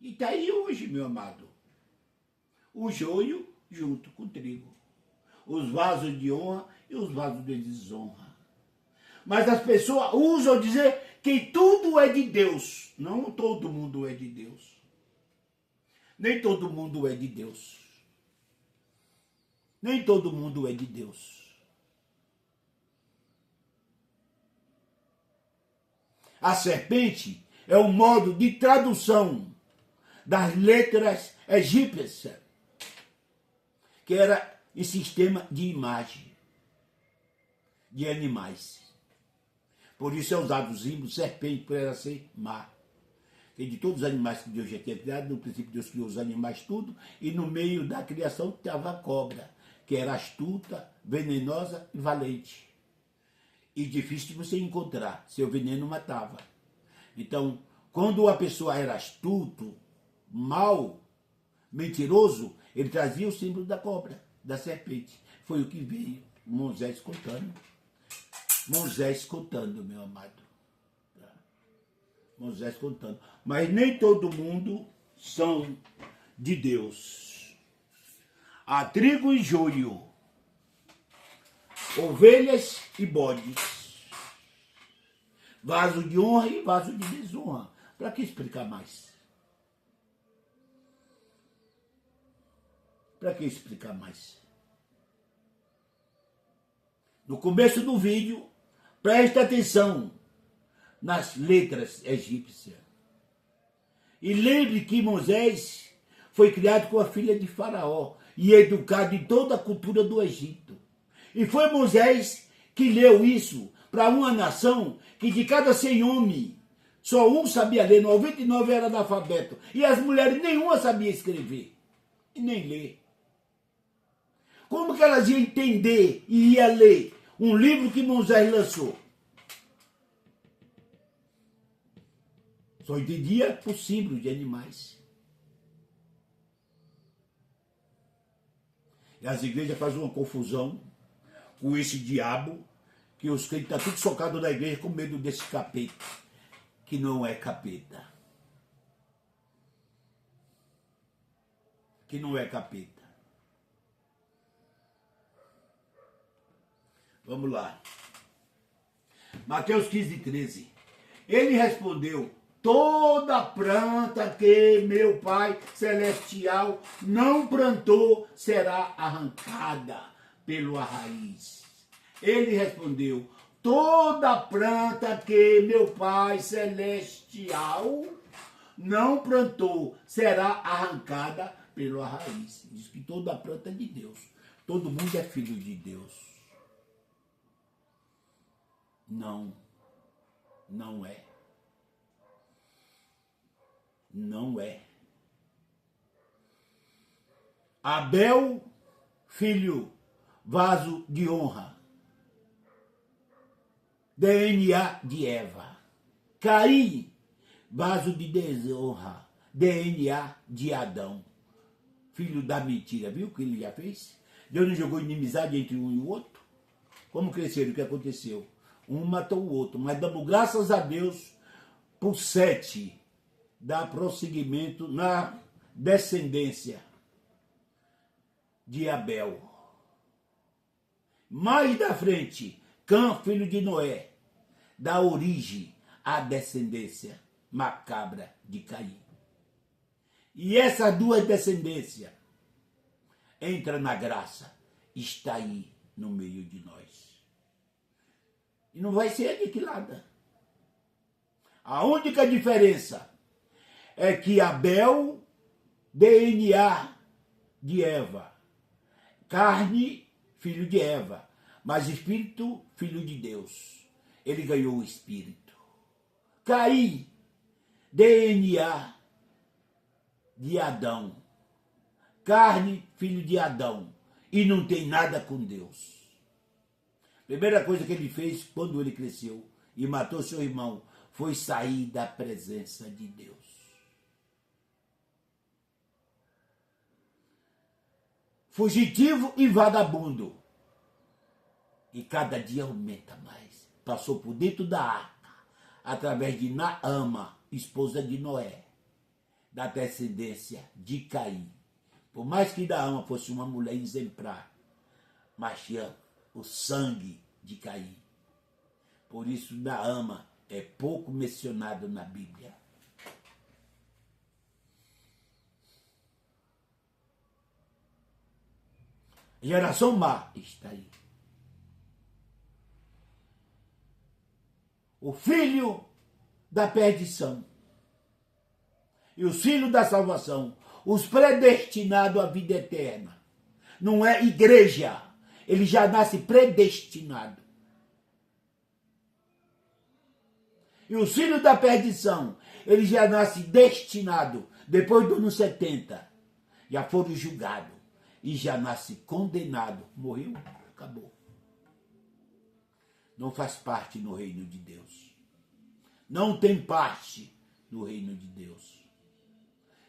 E está aí hoje, meu amado. O joio junto com o trigo. Os vasos de honra e os vasos de desonra. Mas as pessoas usam dizer que tudo é de Deus. Não todo mundo é de Deus. Nem todo mundo é de Deus. Nem todo mundo é de Deus. A serpente é um modo de tradução das letras egípcias, que era em sistema de imagem de animais. Por isso é usado o símbolo serpente, por ela ser má. E de todos os animais que Deus já tinha criado, no princípio Deus criou os animais tudo, e no meio da criação estava a cobra, que era astuta, venenosa e valente. E difícil de você encontrar, seu veneno matava. Então, quando a pessoa era astuto, mau, mentiroso, ele trazia o símbolo da cobra, da serpente. Foi o que veio Moisés contando. Moisés contando, meu amado. Moisés contando. Mas nem todo mundo são de Deus. Há trigo e joio, ovelhas e bodes, vaso de honra e vaso de desonra. Para que explicar mais? Para que explicar mais? No começo do vídeo, preste atenção nas letras egípcias. E lembre que Moisés foi criado com a filha de Faraó e educado em toda a cultura do Egito. E foi Moisés que leu isso para uma nação que de cada 100 homens, só um sabia ler, 99 era analfabeto. E as mulheres nenhuma sabia escrever e nem ler. Como que elas iam entender e iam ler um livro que Moisés lançou? Só entendia por símbolo de animais. E as igrejas fazem uma confusão com esse diabo, que os crentes estão tudo socados na igreja com medo desse capeta, que não é capeta. Que não é capeta. Vamos lá. Mateus 15:13. Ele respondeu: toda planta que meu Pai Celestial não plantou será arrancada pela raiz. Ele respondeu: toda planta que meu Pai Celestial não plantou será arrancada pela raiz. Diz que toda planta é de Deus. Todo mundo é filho de Deus. Não, não é. Não é. Abel, filho, vaso de honra, DNA de Eva. Caim, vaso de desonra, DNA de Adão, filho da mentira. Viu o que ele já fez? Deus não jogou inimizade entre um e o outro? Como cresceram? O que aconteceu? Um matou o outro, mas damos graças a Deus por 7 dá prosseguimento na descendência de Abel. Mais da frente, Cã, filho de Noé, dá origem à descendência macabra de Caim. E essas duas descendências entram na graça, está aí no meio de nós. E não vai ser aniquilada. A única diferença é que Abel, DNA de Eva, carne, filho de Eva, mas espírito, filho de Deus. Ele ganhou o espírito. Caim, DNA de Adão, carne, filho de Adão, e não tem nada com Deus. Primeira coisa que ele fez quando ele cresceu e matou seu irmão foi sair da presença de Deus. fugitivo e vagabundo. E cada dia aumenta mais. Passou por dentro da arca, através de Naama, esposa de Noé, da descendência de Caim. Por mais que Naama fosse uma mulher exemplar, mas tinha o sangue de Caim. Por isso Naama é pouco mencionado na Bíblia. Geração má está aí. O filho da perdição e os filhos da salvação, os predestinados à vida eterna. Não é igreja, ele já nasce predestinado. E os filhos da perdição, ele já nasce destinado, depois dos anos 70, já foram julgados e já nasce condenado. Morreu, acabou. Não faz parte no reino de Deus. Não tem parte no reino de Deus.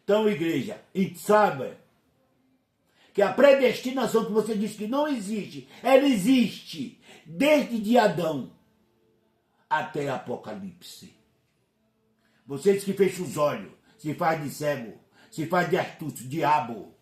Então, igreja, saiba que a predestinação que você diz que não existe, ela existe desde de Adão até Apocalipse. Vocês que fecham os olhos, se faz de cego, se faz de astuto, diabo,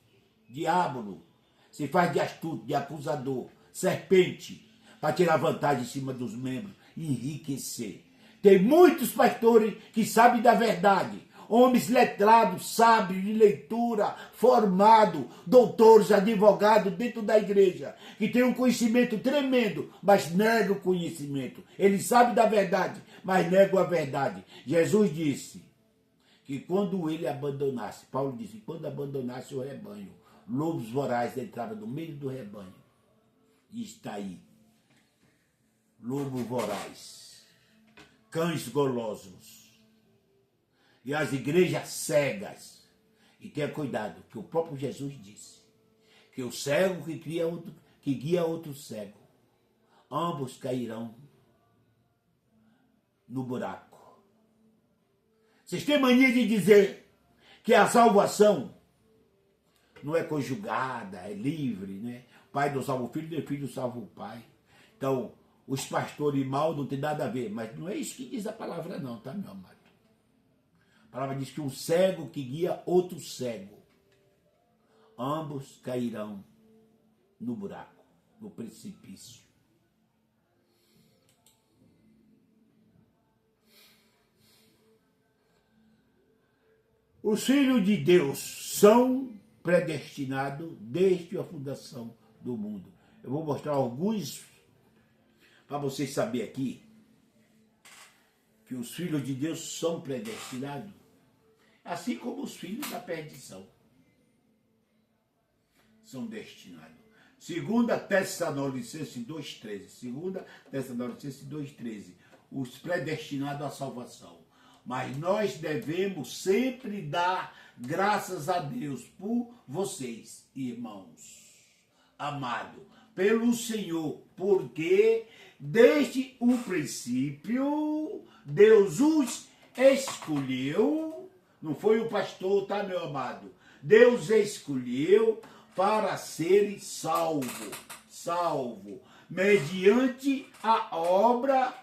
se faz de astuto, de acusador, serpente, para tirar vantagem em cima dos membros, enriquecer. Tem muitos pastores que sabem da verdade, homens letrados, sábios de leitura, formados, doutores, advogados dentro da igreja, que têm um conhecimento tremendo, mas negam o conhecimento. Eles sabem da verdade, mas negam a verdade. Jesus disse que quando ele abandonasse, Paulo disse, quando abandonasse o rebanho, lobos vorazes entravam no meio do rebanho. E está aí. Lobo voraz. Cães golosos. E as igrejas cegas. E tenha cuidado, que o próprio Jesus disse que o cego que guia outro cego, ambos cairão no buraco. Vocês têm mania de dizer que a salvação não é conjugada, é livre, né? O pai não salva o filho, nem o filho salva o pai. Então, os pastores maus não tem nada a ver, mas não é isso que diz a palavra não, tá, meu amado? A palavra diz que um cego que guia outro cego, ambos cairão no buraco, no precipício. Os filhos de Deus são predestinados desde a fundação do mundo. Eu vou mostrar alguns para vocês saberem aqui que os filhos de Deus são predestinados, assim como os filhos da perdição são destinados. 2 Tessalonicenses 2,13. 2 Tessalonicenses 2,13. Os predestinados à salvação. Mas nós devemos sempre dar graças a Deus por vocês, irmãos, amados, pelo Senhor, porque desde o princípio Deus os escolheu, não foi o pastor, tá, meu amado? Deus escolheu para serem salvo, mediante a obra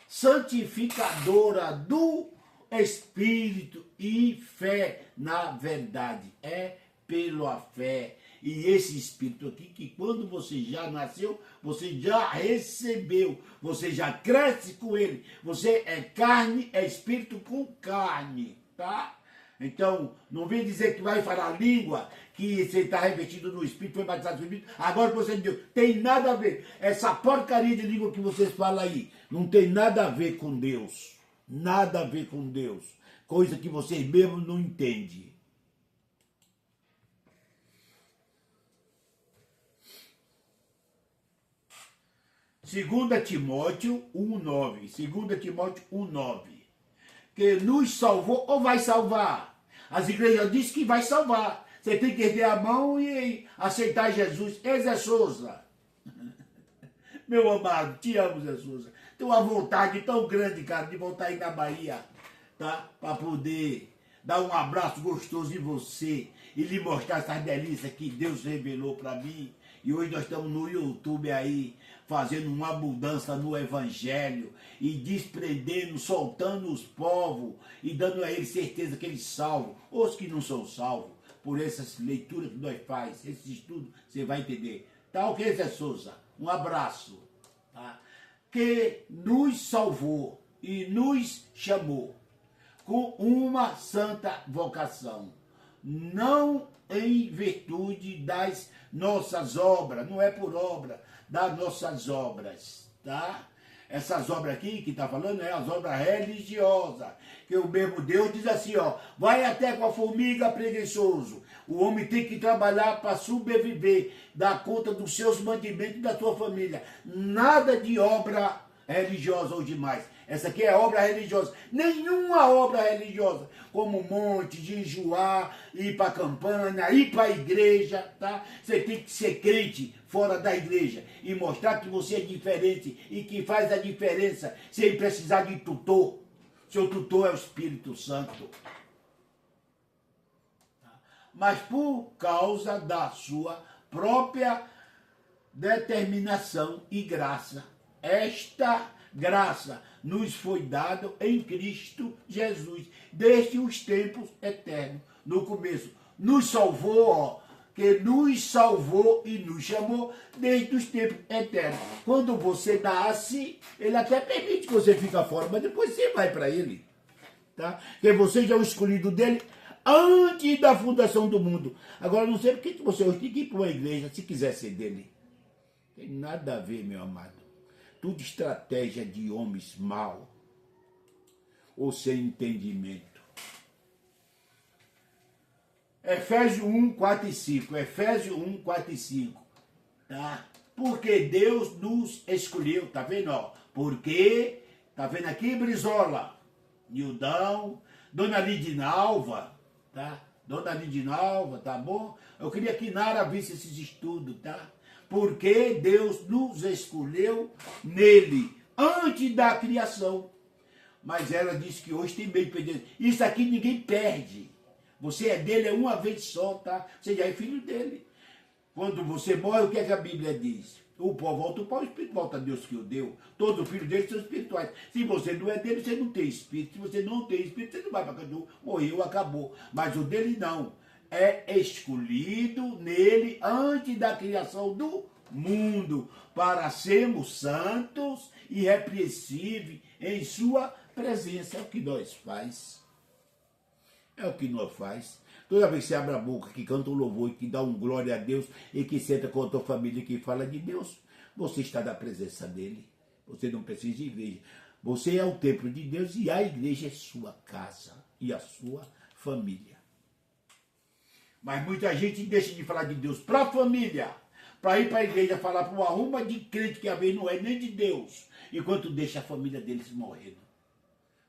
santificadora do Espírito e fé na verdade. É pela fé. E esse Espírito aqui, que quando você já nasceu, você já recebeu, você já cresce com ele. Você é carne, é Espírito com carne, tá? Então, não vem dizer que vai falar língua, que você está revestido no Espírito, foi batizado no Espírito, agora você é de Deus. Tem nada a ver. Essa porcaria de língua que vocês falam aí, não tem nada a ver com Deus. Nada a ver com Deus. Coisa que vocês mesmos não entendem. Segunda Timóteo 1,9. 2 Timóteo 1,9. Que nos salvou ou vai salvar. As igrejas dizem que vai salvar. Você tem que erguer a mão e aceitar Jesus. Zé Souza. Meu amado, te amo, Zé Souza. Tenho uma vontade tão grande, cara, de voltar aí na Bahia, tá? Para poder dar um abraço gostoso em você e lhe mostrar essas delícias que Deus revelou para mim. E hoje nós estamos no YouTube aí, fazendo uma mudança no Evangelho e desprendendo, soltando os povos e dando a eles certeza que eles salvam. Os que não são salvos, por essas leituras que nós faz, esses estudos, você vai entender. Tá ok, Zé Souza? Um abraço. Tá? Que nos salvou e nos chamou com uma santa vocação, não em virtude das nossas obras, não é por obra, das nossas obras, tá? Essas obras aqui que está falando é as obras religiosas, que o mesmo Deus diz assim, ó, vai até com a formiga preguiçoso, o homem tem que trabalhar para sobreviver, dar conta dos seus mantimentos e da sua família, nada de obra religiosa hoje mais. Essa aqui é obra religiosa. Nenhuma obra religiosa, como um monte de enjoar, ir para a campanha, ir para a igreja, tá? Você tem que ser crente fora da igreja e mostrar que você é diferente e que faz a diferença sem precisar de tutor. Seu tutor é o Espírito Santo. Mas por causa da sua própria determinação e graça, esta graça nos foi dada em Cristo Jesus, desde os tempos eternos. No começo, nos salvou, ó, que nos salvou e nos chamou desde os tempos eternos. Quando você nasce, ele até permite que você fique fora, mas depois você vai para ele. Tá? Porque você já é o escolhido dele antes da fundação do mundo. Agora, não sei por que você hoje tem que ir para uma igreja se quiser ser dele. Tem nada a ver, meu amado. Tudo estratégia de homens maus ou sem entendimento. Efésios 1, 4 e 5. Efésios 1, 4 e 5. Tá? Porque Deus nos escolheu, tá vendo? Ó? Porque, tá vendo aqui, Brizola, Nildão, Dona Lidinalva, tá? Dona Lidinalva, tá bom? Eu queria que Nara visse esses estudos, tá? Porque Deus nos escolheu nele, antes da criação. Mas ela disse que hoje tem meio de perder. Isso aqui ninguém perde. Você é dele, é uma vez só, tá? Você já é filho dele. Quando você morre, o que é que a Bíblia diz? O pó volta, o pó, o Espírito volta a Deus que o deu. Todo filho dele são espirituais. Se você não é dele, você não tem Espírito. Se você não tem Espírito, você não vai para Cadu. Morreu, acabou. Mas o dele não. É escolhido nele antes da criação do mundo, para sermos santos e irrepreensíveis em sua presença. É o que nós faz. É o que nós faz. Toda vez que você abre a boca, que canta um louvor, que dá um glória a Deus, e que senta com a tua família, que fala de Deus, você está na presença dele. Você não precisa de igreja. Você é o templo de Deus e a igreja é sua casa e a sua família. Mas muita gente deixa de falar de Deus para a família, para ir para a igreja falar para uma arruma de crente que a vez não é nem de Deus, enquanto deixa a família deles morrendo.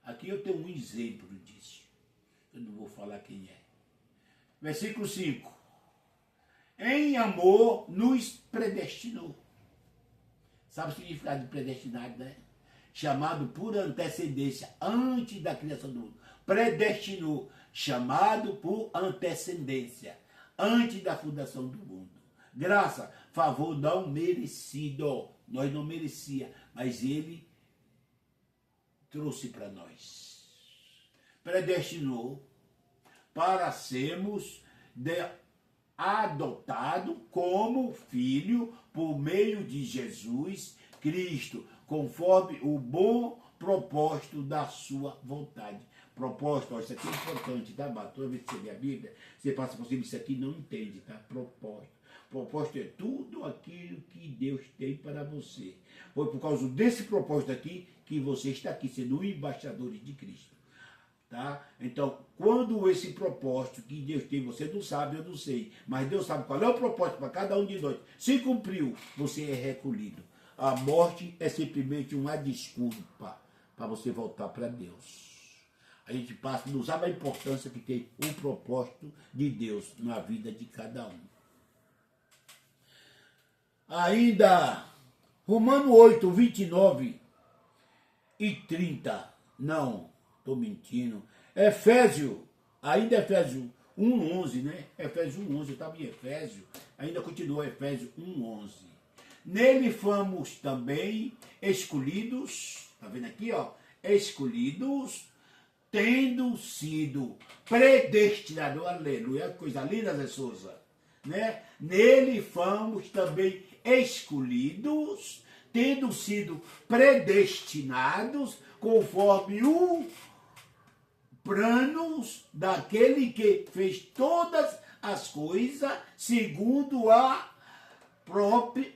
Aqui eu tenho um exemplo disso. Eu não vou falar quem é. Versículo 5. Em amor nos predestinou. Sabe o significado de predestinado, né? Chamado por antecedência, antes da criação do mundo. Predestinou, chamado por antecedência, antes da fundação do mundo. Graça, favor não merecido. Nós não merecia, mas ele trouxe para nós. Predestinou para sermos adotados como filho por meio de Jesus Cristo, conforme o bom propósito da sua vontade. Propósito, ó, isso aqui é importante, tá? Toda vez que você lê a Bíblia, você passa por cima, isso aqui não entende, tá? Propósito. Propósito é tudo aquilo que Deus tem para você. Foi por causa desse propósito aqui que você está aqui, sendo embaixadores de Cristo. Tá? Então, quando esse propósito que Deus tem, você não sabe, eu não sei, mas Deus sabe qual é o propósito para cada um de nós. Se cumpriu, você é recolhido. A morte é simplesmente uma desculpa para você voltar para Deus. A gente passa, não sabe a importância que tem o propósito de Deus na vida de cada um. Ainda, Romanos 8, 29 e 30, não, estou mentindo. Efésios Ainda Efésios 1:11, né? Efésios 1:11, eu estava em Efésios, ainda continua Efésios 1:11. Nele fomos também escolhidos, tá vendo aqui, ó? Escolhidos, tendo sido predestinados, aleluia, coisa linda, Zé Souza, né? Nele fomos também escolhidos, tendo sido predestinados, conforme o planos daquele que fez todas as coisas segundo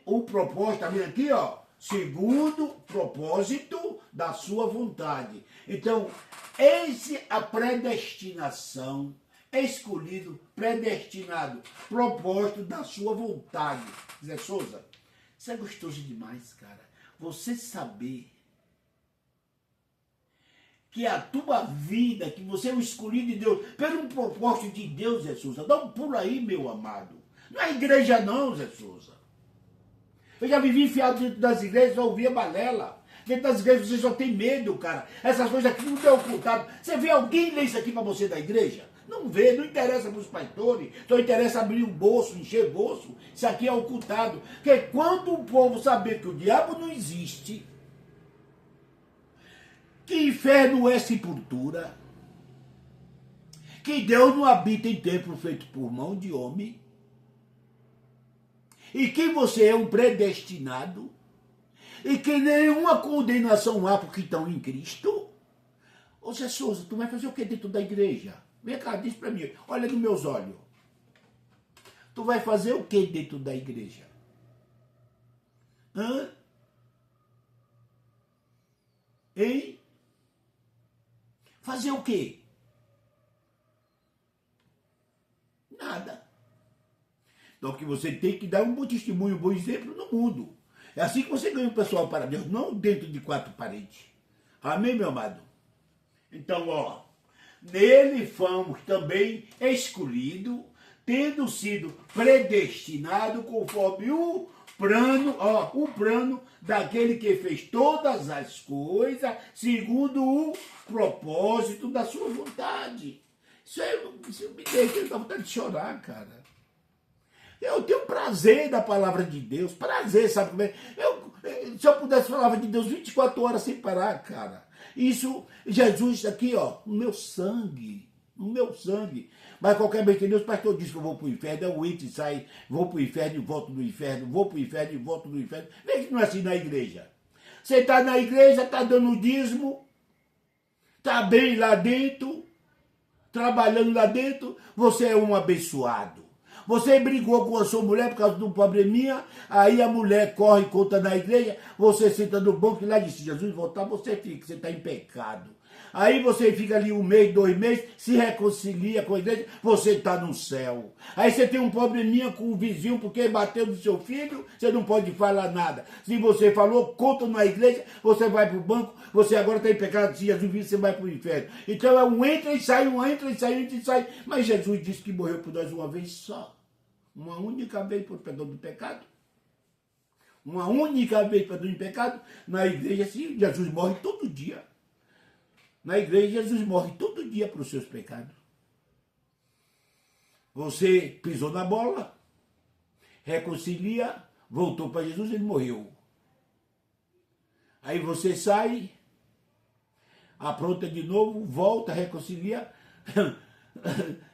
o propósito, tá vendo aqui, ó? Segundo o propósito da sua vontade. Então, essa é a predestinação, escolhido, predestinado, propósito da sua vontade. Zé Souza, isso é gostoso demais, cara. Você saber que a tua vida, que você é um escolhido de Deus, pelo propósito de Deus, Zé Souza. Dá um pulo aí, meu amado. Não é igreja não, Zé Souza. Eu já vivi enfiado dentro das igrejas, só ouvia balela. Dentro das igrejas você só tem medo, cara. Essas coisas aqui não é ocultado. Você vê alguém ler isso aqui para você da igreja? Não vê, não interessa para os pastores, só interessa abrir o bolso, encher o bolso. Isso aqui é ocultado. Porque quando o povo saber que o diabo não existe, que inferno é sepultura, que Deus não habita em templo feito por mão de homem, e que você é um predestinado, e que nenhuma condenação há porque estão em Cristo. Ô Zé Souza, tu vai fazer o que dentro da igreja? Vem cá, diz para mim, olha nos meus olhos. Tu vai fazer o que dentro da igreja? Hã? Hein? Fazer o quê? Nada. Então que você tem que dar um bom testemunho, um bom exemplo no mundo. É assim que você ganha o pessoal para Deus, não dentro de quatro paredes. Amém, meu amado? Então, ó, nele fomos também escolhidos, tendo sido predestinados conforme o plano daquele que fez todas as coisas segundo o propósito da sua vontade. Isso me deixa vontade de chorar, cara. Eu tenho prazer da palavra de Deus, prazer, sabe como é? Se eu pudesse falar de Deus 24 horas sem parar, cara. Isso, Jesus aqui, ó, no meu sangue. Mas qualquer vez que Deus, o pastor diz que eu vou para o inferno, eu entro e saio, vou para o inferno e volto do inferno, vou para o inferno e volto do inferno. Vê que não é assim na igreja. Você está na igreja, está dando dízimo, está bem lá dentro, trabalhando lá dentro, você é um abençoado. Você brigou com a sua mulher por causa de um probleminha, aí a mulher corre e conta na igreja, você senta no banco e lá diz, se Jesus voltar, você fica, você está em pecado. Aí você fica ali 1 mês, 2 meses, se reconcilia com a igreja, você está no céu. Aí você tem um probleminha com o vizinho porque bateu no seu filho, você não pode falar nada. Se você falou, conta na igreja, você vai para o banco, você agora está em pecado, se Jesus vir, você vai para o inferno. Então é um entra e sai, um entra e sai, entra e sai. Mas Jesus disse que morreu por nós uma vez só. Uma única vez por perdão do pecado. Uma única vez por perdão do pecado. Na igreja, sim, Jesus morre todo dia. Na igreja, Jesus morre todo dia para os seus pecados. Você pisou na bola, reconcilia, voltou para Jesus, ele morreu. Aí você sai, apronta de novo, volta, reconcilia.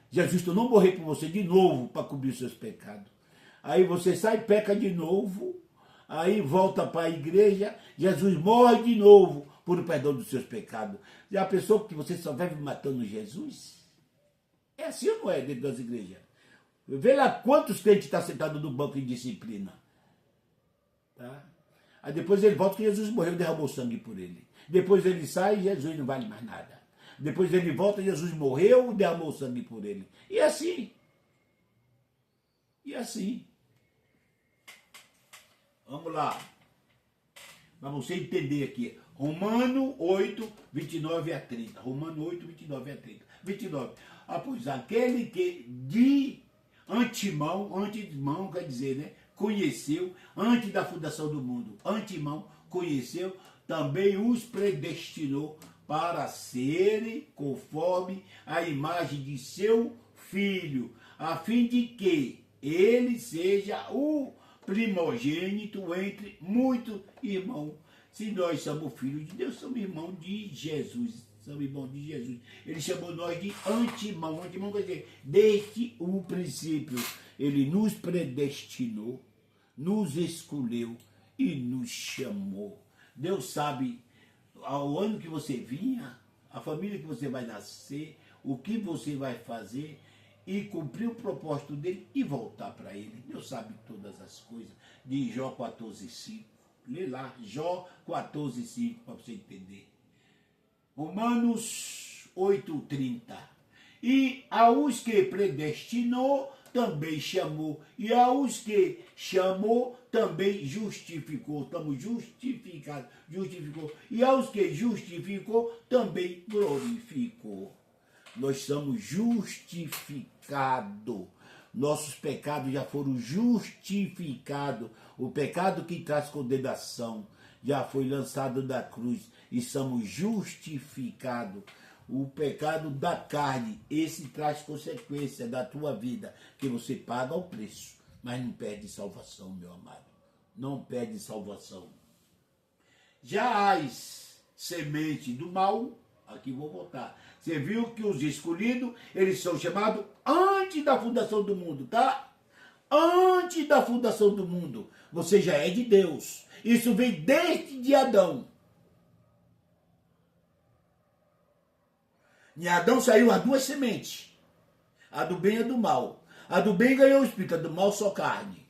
Jesus não morreu por você de novo para cobrir os seus pecados. Aí você sai, peca de novo, aí volta para a igreja, Jesus morre de novo por o perdão dos seus pecados. Já pensou que você só vai matando Jesus? É assim ou não é dentro das igrejas? Vê lá quantos crentes estão sentados no banco em disciplina. Tá? Aí depois ele volta que Jesus morreu e derramou sangue por ele. Depois ele sai e Jesus não vale mais nada. Depois ele volta, Jesus morreu e derramou sangue por ele. E assim. E assim. Vamos lá. Para você entender aqui. Romano 8, 29 a 30. Romano 8, 29 a 30. 29. Ah, pois aquele que de antemão quer dizer, né? Conheceu, antes da fundação do mundo. Antemão conheceu, também os predestinou para serem conforme a imagem de seu filho, a fim de que ele seja o primogênito entre muitos irmãos. Se nós somos filhos de Deus, somos irmãos de Jesus. Somos irmãos de Jesus. Ele chamou nós de antemão. Antemão quer dizer, desde o princípio, ele nos predestinou, nos escolheu e nos chamou. Deus sabe ao ano que você vinha, a família que você vai nascer, o que você vai fazer e cumprir o propósito dele e voltar para ele. Deus sabe todas as coisas. De Jó 14:5. Lê lá, Jó 14:5, para você entender. Romanos 8:30. E aos que predestinou, também chamou. E aos que chamou, também justificou. Estamos justificados. Justificou. E aos que justificou, também glorificou. Nós somos justificados. Nossos pecados já foram justificados. O pecado que traz condenação já foi lançado da cruz e somos justificados. O pecado da carne, esse traz consequência da tua vida, que você paga o preço, mas não perde salvação, meu amado. Não perde salvação. Já as sementes do mal, aqui vou voltar. Você viu que os escolhidos, eles são chamados antes da fundação do mundo, tá? Antes da fundação do mundo. Você já é de Deus. Isso vem desde de Adão. Em Adão saiu as duas sementes. A do bem e a do mal. A do bem ganhou o espírito, a do mal só carne.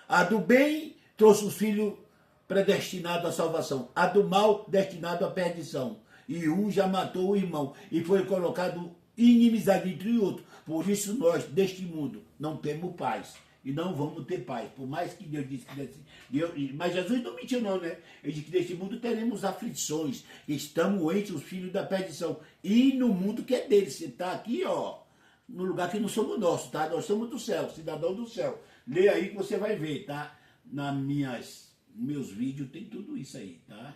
A do bem trouxe os filhos predestinados à salvação. A do mal destinado à perdição. E um já matou o irmão. E foi colocado inimizade entre outros. Por isso nós, deste mundo, não temos paz. E não vamos ter paz. Por mais que Deus disse que mas Jesus não mentiu não, né? Ele disse que neste mundo teremos aflições. Estamos entre os filhos da perdição. E no mundo que é dele. Você está aqui, ó, no lugar que não somos nossos, tá? Nós somos do céu, cidadão do céu. Lê aí que você vai ver, tá? Meus vídeos tem tudo isso aí, tá?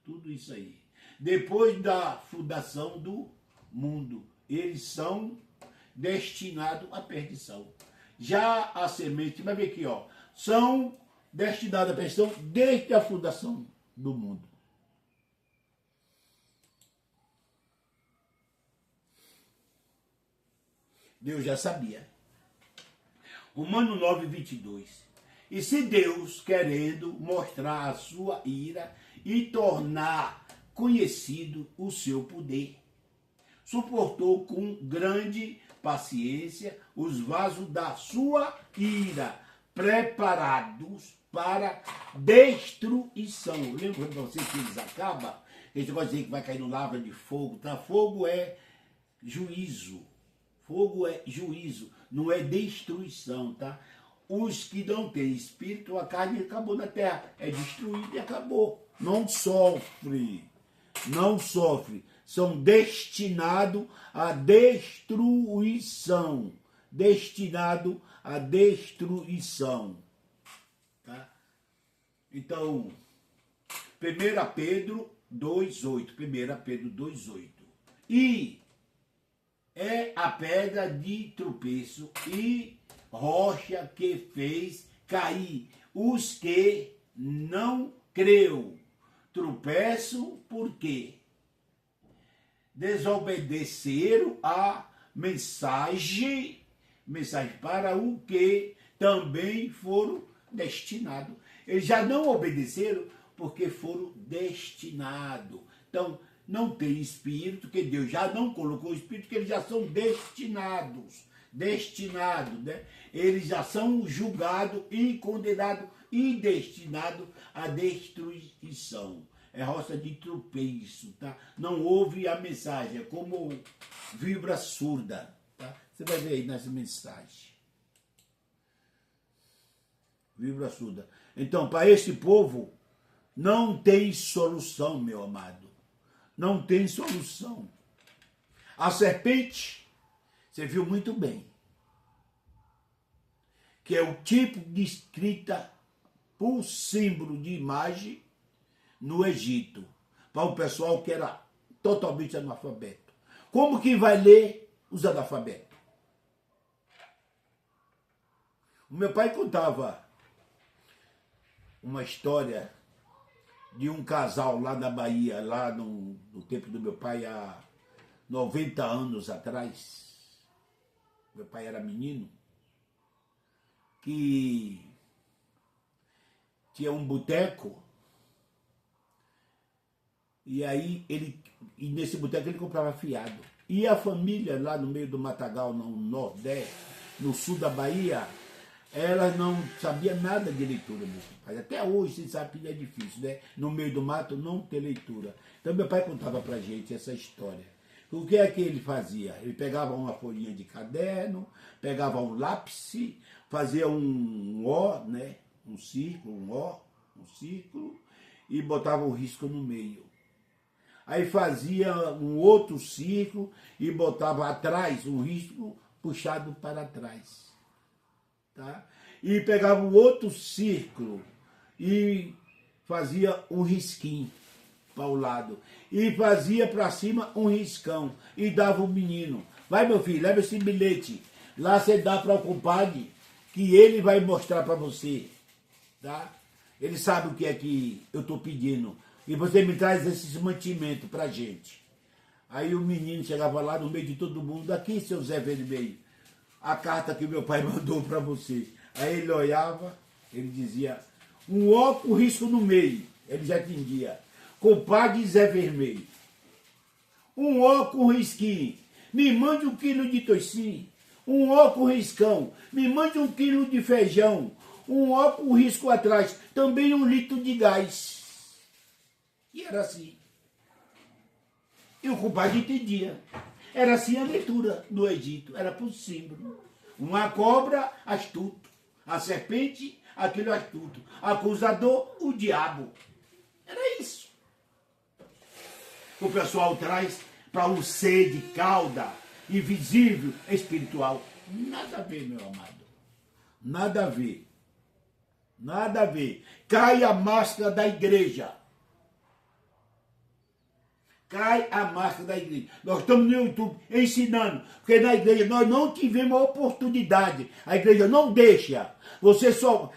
Tudo isso aí. Depois da fundação do mundo, eles são destinados à perdição. Já a semente, vai ver aqui, ó, são destinados à perdição desde a fundação do mundo. Deus já sabia. Romanos 9:22. E se Deus, querendo mostrar a sua ira e tornar conhecido o seu poder, suportou com grande paciência os vasos da sua ira, preparados para destruição. Lembra para você que eles acabam? Eles vão dizer que vai cair no lavra de fogo, tá? Fogo é juízo. Fogo é juízo, não é destruição, tá? Os que não têm espírito, a carne acabou na terra, é destruída e acabou. Não sofre, não sofre. São destinados à destruição. Destinado à destruição. Tá? Então, 1 Pedro 2:8. 1 Pedro 2:8. E é a pedra de tropeço e rocha que fez cair os que não creu. Tropeço porque desobedeceram a mensagem para o que também foram destinados. Eles já não obedeceram porque foram destinados. Então, não tem espírito, que Deus já não colocou o espírito, que eles já são destinados. Destinados, né? Eles já são julgados e condenados e destinados à destruição. É roça de tropeço, tá? Não ouve a mensagem, é como vibra surda, tá? Você vai ver aí nessa mensagem. Vibra surda. Então, para esse povo, não tem solução, meu amado. Não tem solução. A serpente, você viu muito bem, que é o tipo de escrita por símbolo de imagem no Egito, para o pessoal que era totalmente analfabeto. Como que vai ler os analfabetos? O meu pai contava uma história de um casal lá na Bahia, lá no tempo do meu pai, há 90 anos atrás. Meu pai era menino, que tinha um boteco, e aí nesse boteco ele comprava fiado. E a família lá no meio do Matagal, no Nordeste, no sul da Bahia, ela não sabia nada de leitura, meu pai. Até hoje, você sabe que é difícil, né? No meio do mato não ter leitura. Então meu pai contava pra gente essa história. O que é que ele fazia? Ele pegava uma folhinha de caderno, pegava um lápis, fazia um O, né? Um círculo, um O, um círculo, e botava um risco no meio. Aí fazia um outro círculo e botava atrás um risco puxado para trás. Tá? E pegava um outro círculo e fazia um risquinho para o lado. E fazia para cima um riscão e dava o menino. Vai, meu filho, leva esse bilhete. Lá você dá para o compadre que ele vai mostrar para você. Tá? Ele sabe o que é que eu estou pedindo. E você me traz esses mantimentos para a gente. Aí o menino chegava lá no meio de todo mundo. Aqui, seu Zé Vermelho, a carta que meu pai mandou para você. Aí ele olhava, ele dizia, um O com risco no meio. Ele já entendia. Compadre Zé Vermelho. Um O com risquinho. Me mande 1 quilo de toicinho. Um O com riscão. Me mande 1 quilo de feijão. Um O com risco atrás. Também 1 litro de gás. E era assim. E o compadre entendia. Era assim a leitura no Egito. Era por símbolo. Uma cobra, astuto. A serpente, aquele astuto. Acusador, o diabo. Era isso. O pessoal traz para o ser de cauda, invisível, espiritual. Nada a ver, meu amado. Nada a ver. Nada a ver. Cai a máscara da igreja. Cai a máscara da igreja. Nós estamos no YouTube ensinando, porque na igreja nós não tivemos a oportunidade. A igreja não deixa.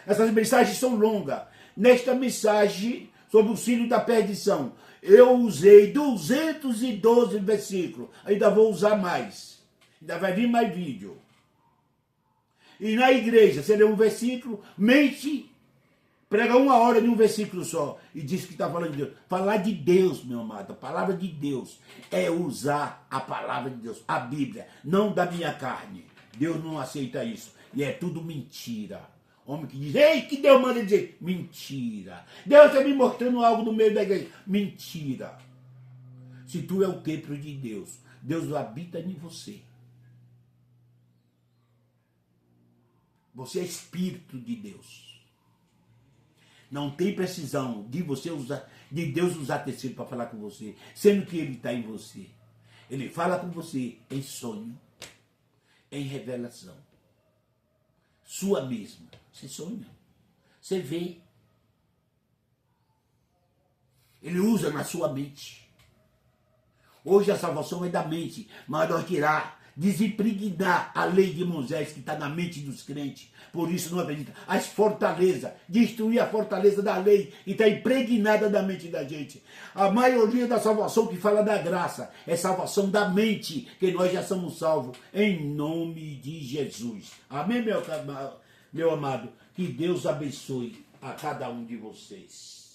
Essas mensagens são longas. Nesta mensagem sobre o filho da perdição, eu usei 212 versículos. Ainda vou usar mais. Ainda vai vir mais vídeo. E na igreja, você lê um versículo, mente, prega 1 hora de um versículo só e diz que está falando de Deus. Falar de Deus, meu amado, a palavra de Deus é usar a palavra de Deus, a Bíblia, não da minha carne. Deus não aceita isso. E é tudo mentira. Homem que diz, ei, que Deus manda dizer? Mentira. Deus está me mostrando algo no meio da igreja. Mentira. Se tu é o templo de Deus, Deus habita em você. Você é espírito de Deus. Não tem precisão de Deus usar terceiro para falar com você, sendo que Ele está em você. Ele fala com você em sonho, em revelação. Sua mesma. Você sonha. Você vê. Ele usa na sua mente. Hoje a salvação é da mente, mas nós irá desimpregnar a lei de Moisés que está na mente dos crentes. Por isso não acredita. As fortalezas, destruir a fortaleza da lei que está impregnada da mente da gente. A maioria da salvação que fala da graça é salvação da mente, que nós já somos salvos em nome de Jesus. Amém, meu amado? Que Deus abençoe a cada um de vocês.